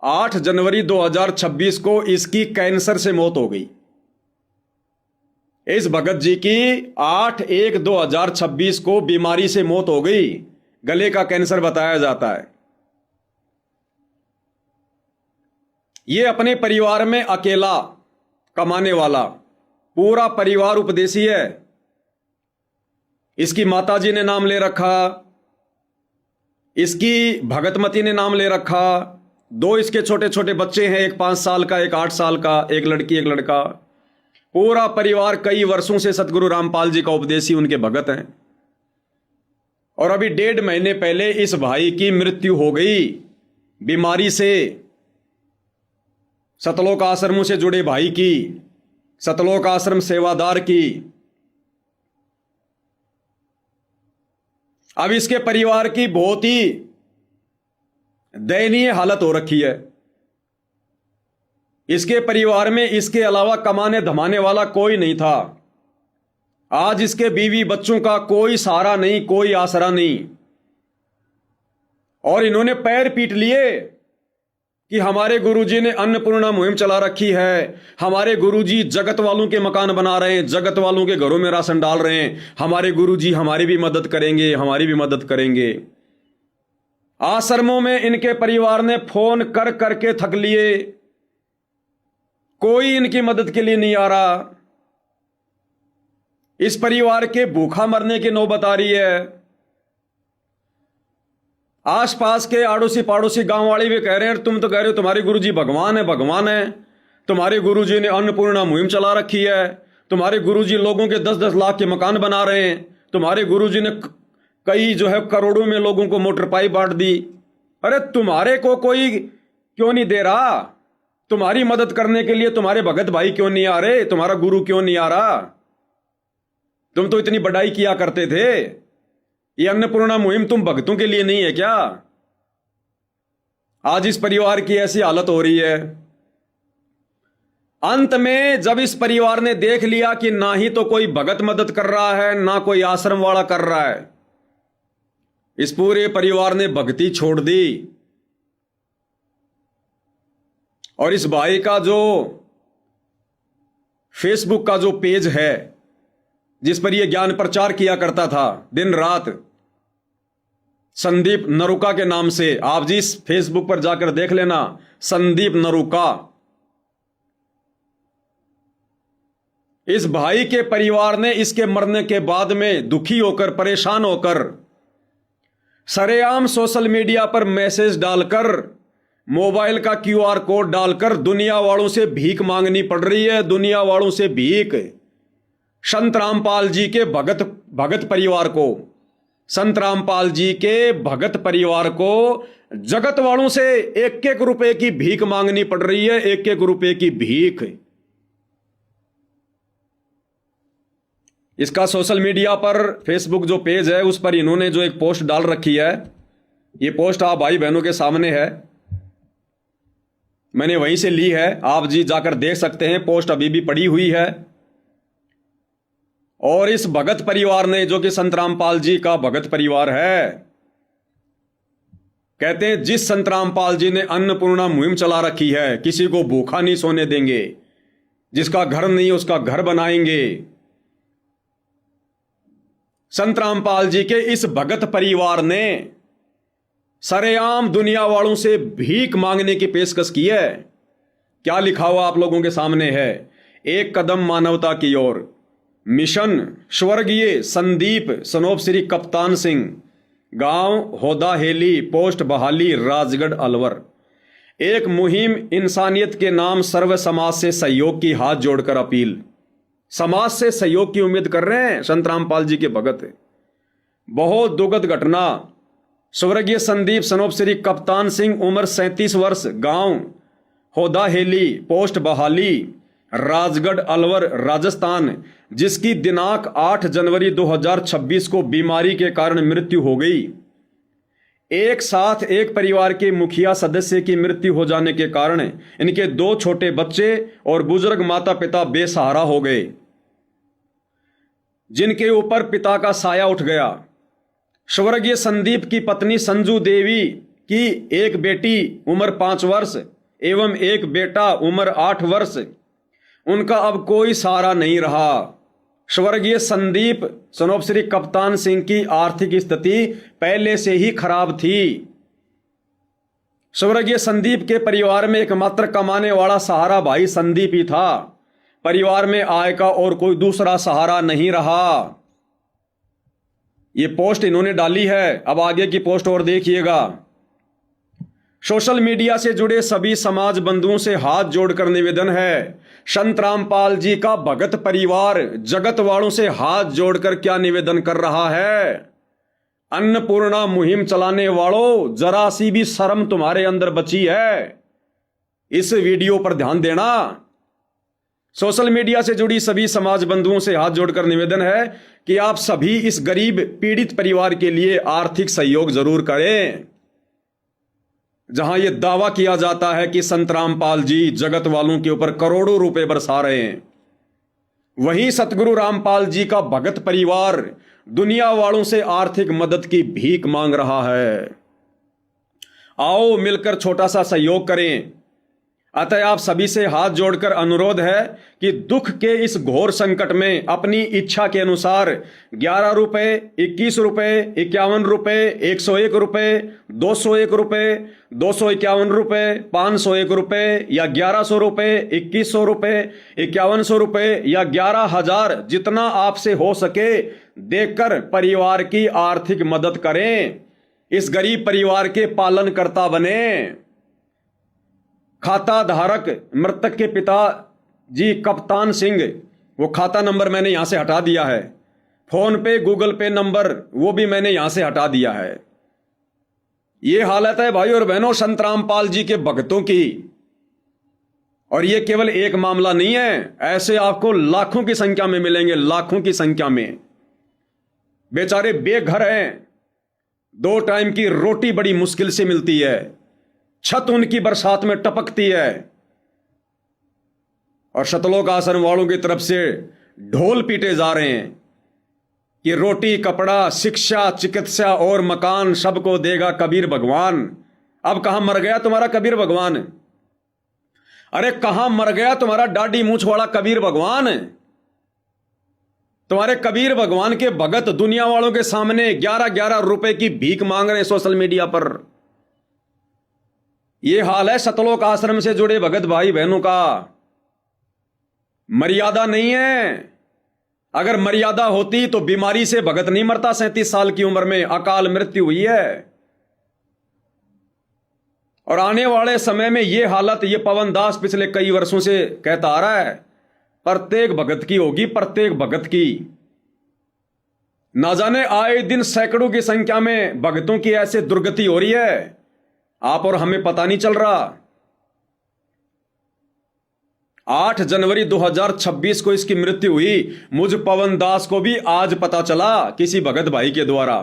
8 जनवरी 2026 को इसकी कैंसर से मौत हो गई। इस भगत जी की 8/1/2026 को बीमारी से मौत हो गई। गले का कैंसर बताया जाता है। ये अपने परिवार में अकेला कमाने वाला, पूरा परिवार उपदेशी है। इसकी माताजी ने नाम ले रखा, इसकी भगतमती ने नाम ले रखा। 2 इसके छोटे छोटे बच्चे हैं, एक 5 साल का, एक 8 साल का, एक लड़की एक लड़का। पूरा परिवार कई वर्षों से सतगुरु रामपाल जी का उपदेशी, उनके भगत हैं। और अभी 1.5 महीने पहले इस भाई की मृत्यु हो गई बीमारी से। सतलोक आश्रमों से जुड़े भाई की, सतलोक आश्रम सेवादार की। अब इसके परिवार की बहुत ही दयनीय हालत हो रखी है। इसके परिवार में इसके अलावा कमाने धमाने वाला कोई नहीं था। आज इसके बीवी बच्चों का कोई सहारा नहीं, कोई आसरा नहीं, और इन्होंने पैर पीट लिए कि हमारे गुरुजी ने अन्नपूर्णा मुहिम चला रखी है, हमारे गुरुजी जगत वालों के मकान बना रहे हैं, जगत वालों के घरों में राशन डाल रहे हैं, हमारे गुरुजी हमारी भी मदद करेंगे, हमारी भी मदद करेंगे। आश्रमों में इनके परिवार ने फोन कर करके थक लिए, कोई इनकी मदद के लिए नहीं आ रहा। इस परिवार के भूखा मरने की नौबत आ रही है। आसपास के आड़ोसी पाड़ोसी गांव वाले भी कह रहे हैं, तुम तो कह रहे हो तुम्हारे गुरुजी भगवान है, भगवान है, तुम्हारे गुरुजी ने अन्नपूर्णा मुहिम चला रखी है, तुम्हारे गुरुजी लोगों के 10-10 लाख के मकान बना रहे हैं, तुम्हारे गुरुजी ने कई जो है करोड़ों में लोगों को मोटर पाइप बांट दी। अरे तुम्हारे को कोई क्यों नहीं दे रहा? तुम्हारी मदद करने के लिए तुम्हारे भगत भाई क्यों नहीं आ रहे? तुम्हारा गुरु क्यों नहीं आ रहा? तुम तो इतनी बड़ाई किया करते थे। ये अन्नपूर्णा मुहिम तुम भक्तों के लिए नहीं है क्या? आज इस परिवार की ऐसी हालत हो रही है। अंत में जब इस परिवार ने देख लिया कि ना ही तो कोई भगत मदद कर रहा है, ना कोई आश्रम वाला कर रहा है, इस पूरे परिवार ने भक्ति छोड़ दी। और इस भाई का जो फेसबुक का जो पेज है जिस पर यह ज्ञान प्रचार किया करता था दिन रात, संदीप नरुका के नाम से, आप जी इस फेसबुक पर जाकर देख लेना, संदीप नरुका। इस भाई के परिवार ने इसके मरने के बाद में दुखी होकर, परेशान होकर, सरेआम सोशल मीडिया पर मैसेज डालकर, मोबाइल का QR कोड डालकर दुनिया वालों से भीख मांगनी पड़ रही है। दुनिया वालों से भीख। संत रामपाल जी के भगत परिवार को, संत रामपाल जी के भगत परिवार को जगत वालों से 1-1 रुपए की भीख मांगनी पड़ रही है, 1-1 रुपए की भीख। इसका सोशल मीडिया पर फेसबुक जो पेज है उस पर इन्होंने जो एक पोस्ट डाल रखी है, ये पोस्ट आप भाई बहनों के सामने है, मैंने वहीं से ली है, आप जी जाकर देख सकते हैं। पोस्ट अभी भी पड़ी हुई है। और इस भगत परिवार ने, जो कि संत रामपाल जी का भगत परिवार है, कहते हैं जिस संत रामपाल जी ने अन्नपूर्णा मुहिम चला रखी है, किसी को भूखा नहीं सोने देंगे, जिसका घर नहीं उसका घर बनाएंगे। संत रामपाल जी के इस भगत परिवार ने सरेआम दुनिया वालों से भीख मांगने की पेशकश की है। क्या लिखा हुआ आप लोगों के सामने है? 1 कदम मानवता की ओर, मिशन स्वर्गीय संदीप सनोप श्री कप्तान सिंह, गांव होदा हेली, पोस्ट बहाली, राजगढ़ अलवर। एक मुहिम इंसानियत के नाम, सर्व समाज से सहयोग की हाथ जोड़कर अपील। समाज से सहयोग की उम्मीद कर रहे हैं संत रामपाल जी के भगत। बहुत दुखद घटना। स्वर्गीय संदीप सनोप श्री कप्तान सिंह, उम्र 37 वर्ष, गांव होदा हेली, पोस्ट बहाली, राजगढ़ अलवर, राजस्थान, जिसकी दिनांक 8 जनवरी 2026 को बीमारी के कारण मृत्यु हो गई। एक साथ एक परिवार के मुखिया सदस्य की मृत्यु हो जाने के कारण इनके 2 छोटे बच्चे और बुजुर्ग माता पिता बेसहारा हो गए, जिनके ऊपर पिता का साया उठ गया। स्वर्गीय संदीप की पत्नी संजू देवी की एक बेटी उम्र 5 वर्ष एवं एक बेटा उम्र 8 वर्ष, उनका अब कोई सहारा नहीं रहा। स्वर्गीय संदीप सनोप श्री कप्तान सिंह की आर्थिक स्थिति पहले से ही खराब थी। स्वर्गीय संदीप के परिवार में एकमात्र कमाने वाला सहारा भाई संदीप ही था। परिवार में आय का और कोई दूसरा सहारा नहीं रहा। ये पोस्ट इन्होंने डाली है। अब आगे की पोस्ट और देखिएगा। सोशल मीडिया से जुड़े सभी समाज बंधुओं से हाथ जोड़कर निवेदन है, संत रामपाल जी का भगत परिवार जगत वालों से हाथ जोड़कर क्या निवेदन कर रहा है? अन्नपूर्णा मुहिम चलाने वालों, जरा सी भी शर्म तुम्हारे अंदर बची है? इस वीडियो पर ध्यान देना। सोशल मीडिया से जुड़ी सभी समाज बंधुओं से हाथ जोड़कर निवेदन है कि आप सभी इस गरीब पीड़ित परिवार के लिए आर्थिक सहयोग जरूर करें। जहां यह दावा किया जाता है कि संत रामपाल जी जगत वालों के ऊपर करोड़ों रुपए बरसा रहे हैं, वहीं सतगुरु रामपाल जी का भगत परिवार दुनिया वालों से आर्थिक मदद की भीख मांग रहा है। आओ मिलकर छोटा सा सहयोग करें। अतः आप सभी से हाथ जोड़कर अनुरोध है कि दुख के इस घोर संकट में अपनी इच्छा के अनुसार 11 रुपए, 21 रुपए, 51 रुपए, 101 रुपए, 201 रुपए, 251 रुपए, 501 रुपए या 1100 रुपए, 2100 रुपए, 5100 रुपए या 11,000 जितना आपसे हो सके देकर परिवार की आर्थिक मदद करें। इस गरीब परिवार के पालनकर्ता बने। खाता धारक मृतक के पिता जी कप्तान सिंह, वो खाता नंबर मैंने यहां से हटा दिया है। फोन पे, गूगल पे नंबर वो भी मैंने यहां से हटा दिया है। ये हालत है भाई और बहनों संत रामपाल जी के भक्तों की। और ये केवल एक मामला नहीं है, ऐसे आपको लाखों की संख्या में मिलेंगे, लाखों की संख्या में। बेचारे बेघर हैं, 2 टाइम की रोटी बड़ी मुश्किल से मिलती है, छत उनकी बरसात में टपकती है, और शतलोक आश्रम वालों की तरफ से ढोल पीटे जा रहे हैं कि रोटी, कपड़ा, शिक्षा, चिकित्सा और मकान सबको देगा कबीर भगवान। अब कहां मर गया तुम्हारा कबीर भगवान? अरे कहां मर गया तुम्हारा दाढ़ी मूंछ वाला कबीर भगवान? तुम्हारे कबीर भगवान के भगत दुनिया वालों के सामने 11-11 रुपए की भीख मांग रहे हैं सोशल मीडिया पर। यह हाल है सतलोक आश्रम से जुड़े भगत भाई बहनों का। मर्यादा नहीं है। अगर मर्यादा होती तो बीमारी से भगत नहीं मरता। 37 साल की उम्र में अकाल मृत्यु हुई है। और आने वाले समय में यह हालत, यह पवन दास पिछले कई वर्षों से कहता आ रहा है, प्रत्येक भगत की होगी, प्रत्येक भगत की। ना जाने आए दिन सैकड़ों की संख्या में भगतों की ऐसे दुर्गति हो रही है, आप और हमें पता नहीं चल रहा। 8 जनवरी 2026 को इसकी मृत्यु हुई। मुझ पवन दास को भी आज पता चला किसी भगत भाई के द्वारा।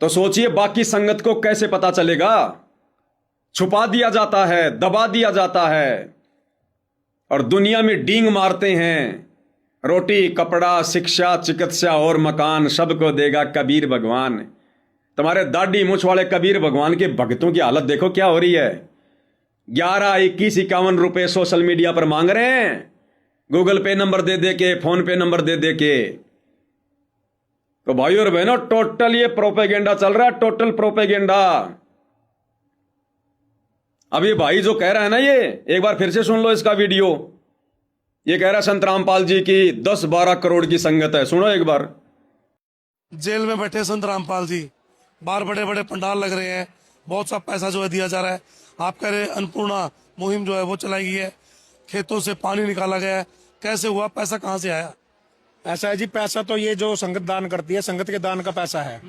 तो सोचिए बाकी संगत को कैसे पता चलेगा। छुपा दिया जाता है, दबा दिया जाता है, और दुनिया में डींग मारते हैं। रोटी, कपड़ा, शिक्षा, चिकित्सा और मकान सबको देगा कबीर भगवान। तुम्हारे दाढ़ी मूंछ वाले कबीर भगवान के भक्तों की हालत देखो क्या हो रही है। 11, 21, 51 रुपए सोशल मीडिया पर मांग रहे हैं, गूगल पे नंबर दे दे के, फोन पे नंबर दे दे के। तो भाई और बहनों, टोटल ये प्रोपेगेंडा चल रहा है, टोटल प्रोपेगेंडा। अब ये भाई जो कह रहा है ना, ये एक बार फिर से सुन लो इसका वीडियो। ये कह रहा है संत रामपाल जी की 10-12 करोड़ की संगत है। सुनो एक बार। जेल में बैठे संत रामपाल जी, बाहर बड़े बड़े पंडाल लग रहे हैं, बहुत सा पैसा जो है दिया जा रहा है। आप कह रहे हैं अन्नपूर्णा मुहिम जो है वो चलाई गई है, खेतों से पानी निकाला गया है। कैसे हुआ, पैसा कहाँ से आया? ऐसा है जी, पैसा तो ये जो संगत दान करती है, संगत के दान का पैसा है।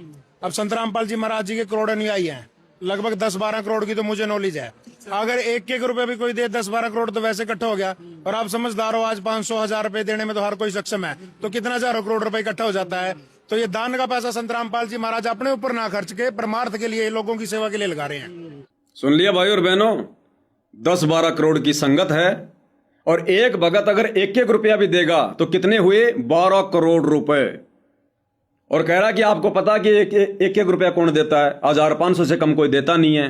अब संत रामपाल जी महाराज जी के करोड़ों अनुयायी हैं, लगभग 10-12 करोड़ की तो मुझे नॉलेज है। अगर 1-1 रुपए भी कोई दे, 10-12 करोड़ तो वैसे इकट्ठा हो गया। और आप समझदार हो, आज 500-1000 रुपए देने में तो हर कोई सक्षम है, तो कितना हजारों करोड़ रुपए इकट्ठा हो जाता है। तो ये दान का पैसा संत रामपाल जी महाराज अपने ऊपर ना खर्च के परमार्थ के लिए, लोगों की सेवा के लिए लगा रहे हैं। सुन लिया भाई और बहनों, 10-12 करोड़ की संगत है, और एक भगत अगर 1-1 रुपया भी देगा तो कितने हुए? 12 करोड़ रुपए। और कह रहा कि आपको पता कि 1-1 रुपया कौन देता है? 1500 से कम कोई देता नहीं है।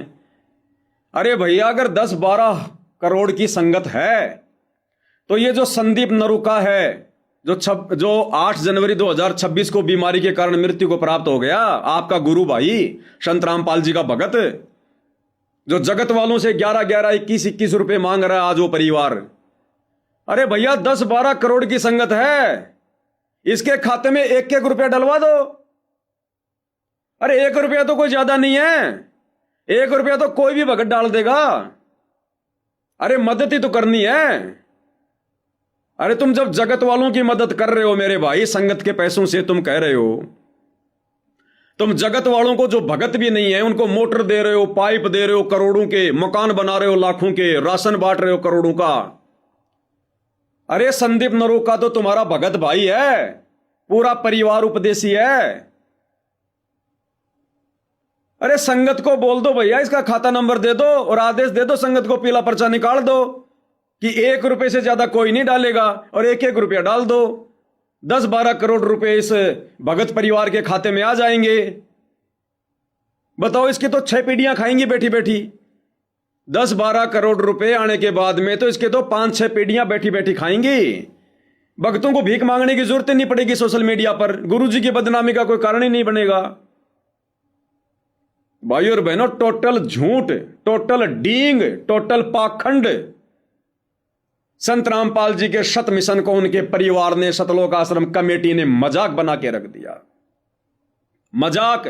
अरे भैया, अगर 10-12 करोड़ की संगत है तो ये जो संदीप नरूका है, जो 8 जनवरी 2026 को बीमारी के कारण मृत्यु को प्राप्त हो गया, आपका गुरु भाई संत रामपाल जी का भगत, जो जगत वालों से 11-11, 21-21 रुपए मांग रहा है आज वो परिवार। अरे भैया, 10-12 करोड़ की संगत है, इसके खाते में 1-1 रुपया डलवा दो। अरे 1 रुपया तो कोई ज्यादा नहीं है, 1 रुपया तो कोई भी भगत डाल देगा। अरे मदद ही तो करनी है। अरे तुम जब जगत वालों की मदद कर रहे हो मेरे भाई, संगत के पैसों से तुम कह रहे हो, तुम जगत वालों को जो भगत भी नहीं है उनको मोटर दे रहे हो, पाइप दे रहे हो करोड़ों के, मकान बना रहे हो लाखों के, राशन बांट रहे हो करोड़ों का। अरे संदीप नरूका तो तुम्हारा भगत भाई है, पूरा परिवार उपदेशी है। अरे संगत को बोल दो भैया, इसका खाता नंबर दे दो और आदेश दे दो, संगत को पीला पर्चा निकाल दो कि 1 रुपए से ज्यादा कोई नहीं डालेगा, और 1-1 रुपया डाल दो। 10-12 करोड़ रुपए इस भगत परिवार के खाते में आ जाएंगे। बताओ, इसकी तो 6 पीढ़ियां खाएंगी बैठी बैठी। 10-12 करोड़ रुपए आने के बाद में तो इसके तो 5-6 पीढ़ियां बैठी बैठी खाएंगी। भक्तों को भीख मांगने की जरूरत नहीं पड़ेगी सोशल मीडिया पर, गुरुजी की बदनामी का कोई कारण ही नहीं बनेगा। भाई और बहनों, टोटल झूठ, टोटल डींग, टोटल पाखंड। संत रामपाल जी के शत मिशन को उनके परिवार ने, सतलोक आश्रम कमेटी ने मजाक बना के रख दिया। मजाक।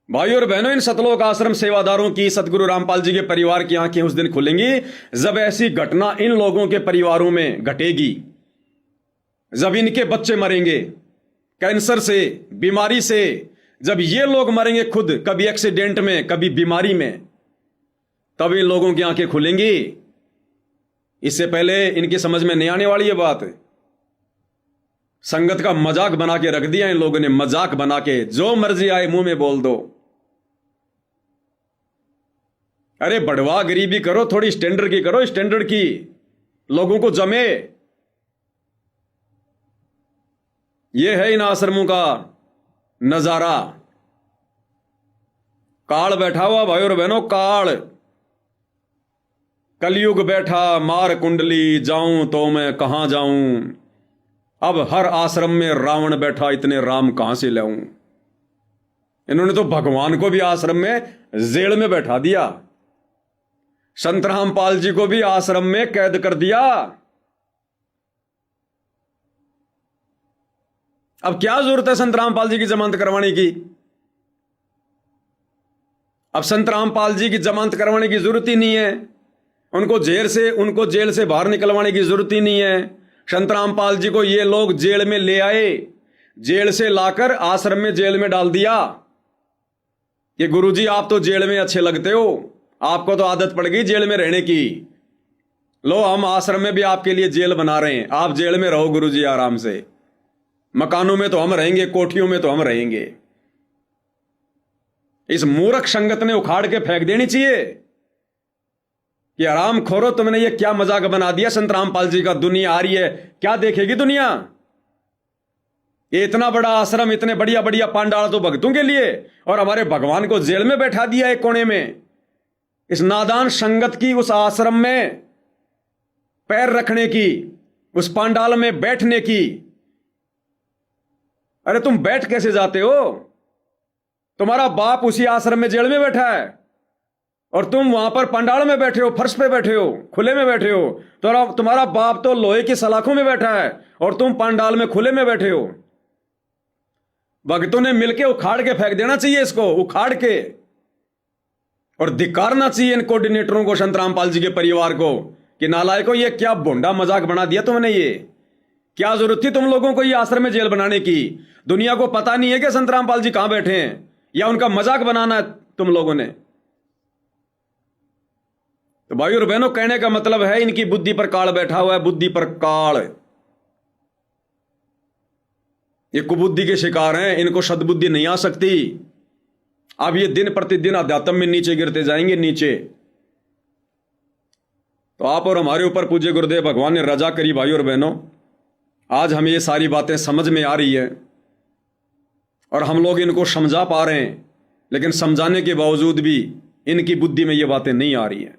भाई और बहनों, इन सतलोक आश्रम सेवादारों की, सतगुरु रामपाल जी के परिवार की आंखें उस दिन खुलेंगी जब ऐसी घटना इन लोगों के परिवारों में घटेगी, जब इनके बच्चे मरेंगे कैंसर से, बीमारी से, जब ये लोग मरेंगे खुद, कभी एक्सीडेंट में, कभी बीमारी में, तब इन लोगों की आंखें खुलेंगी। इससे पहले इनकी समझ में नहीं आने वाली ये बात। संगत का मजाक बना के रख दिया इन लोगों ने, मजाक बना के, जो मर्जी आए मुंह में बोल दो। अरे बढ़वा गरीबी करो, थोड़ी स्टैंडर्ड की करो, स्टैंडर्ड की, लोगों को जमे। ये है इन आश्रमों का नजारा। काल बैठा हुआ भाई और बहनों, काल, कलयुग बैठा, मार कुंडली, जाऊं तो मैं कहां जाऊं। अब हर आश्रम में रावण बैठा, इतने राम कहां से लाऊं। इन्होंने तो भगवान को भी आश्रम में जेल में बैठा दिया, संत रामपाल जी को भी आश्रम में कैद कर दिया। अब क्या जरूरत है संत रामपाल जी की जमानत करवाने की? अब संत रामपाल जी की जमानत करवाने की जरूरत ही नहीं है। उनको जेल से बाहर निकलवाने की जरूरत ही नहीं है। संत रामपाल जी को ये लोग जेल में ले आए, जेल से लाकर आश्रम में, जेल में डाल दिया कि गुरुजी आप तो जेल में अच्छे लगते हो, आपको तो आदत पड़ गई जेल में रहने की, लो हम आश्रम में भी आपके लिए जेल बना रहे हैं, आप जेल में रहो गुरुजी आराम से, मकानों में तो हम रहेंगे, कोठियों में तो हम रहेंगे। इस मूर्ख संगत ने उखाड़ के फेंक देनी चाहिए कि आराम खोरो, तुमने ये क्या मजाक बना दिया संत रामपाल जी का। दुनिया आ रही है, क्या देखेगी दुनिया? ये इतना बड़ा आश्रम, इतने बढ़िया बढ़िया पांडाल तो भक्तों के लिए, और हमारे भगवान को जेल में बैठा दिया एक कोने में। इस नादान संगत की उस आश्रम में पैर रखने की, उस पांडाल में बैठने की। अरे तुम बैठ कैसे जाते हो? तुम्हारा बाप उसी आश्रम में जेल में बैठा है और तुम वहां पर पंडाल में बैठे हो, फर्श पे बैठे हो, खुले में बैठे हो। तो तुम्हारा बाप तो लोहे की सलाखों में बैठा है और तुम पंडाल में खुले में बैठे हो। भक्तों ने मिलके उखाड़ के फेंक देना चाहिए इसको, उखाड़ के, और धिक्कारना चाहिए इन कोऑर्डिनेटरों को, संत रामपाल जी के परिवार को, कि नालायकों ये क्या भोंडा मजाक बना दिया तुमने। ये क्या जरूरत थी तुम लोगों को ये आश्रम में जेल बनाने की? दुनिया को पता नहीं है कि संत रामपाल जी कहां बैठे हैं, या उनका मजाक बनाना है तुम लोगों ने? तो भाई और बहनों, कहने का मतलब है इनकी बुद्धि पर काल बैठा हुआ है, बुद्धि पर काल। ये कुबुद्धि के शिकार हैं, इनको सद्बुद्धि नहीं आ सकती। अब ये दिन प्रतिदिन अध्यात्म में नीचे गिरते जाएंगे, नीचे। तो आप और हमारे ऊपर पूज्य गुरुदेव भगवान ने रजा करी भाई और बहनों। आज हमें ये सारी बातें समझ में आ रही है और हम लोग इनको समझा पा रहे हैं, लेकिन समझाने के बावजूद भी इनकी बुद्धि में ये बातें नहीं आ रही हैं।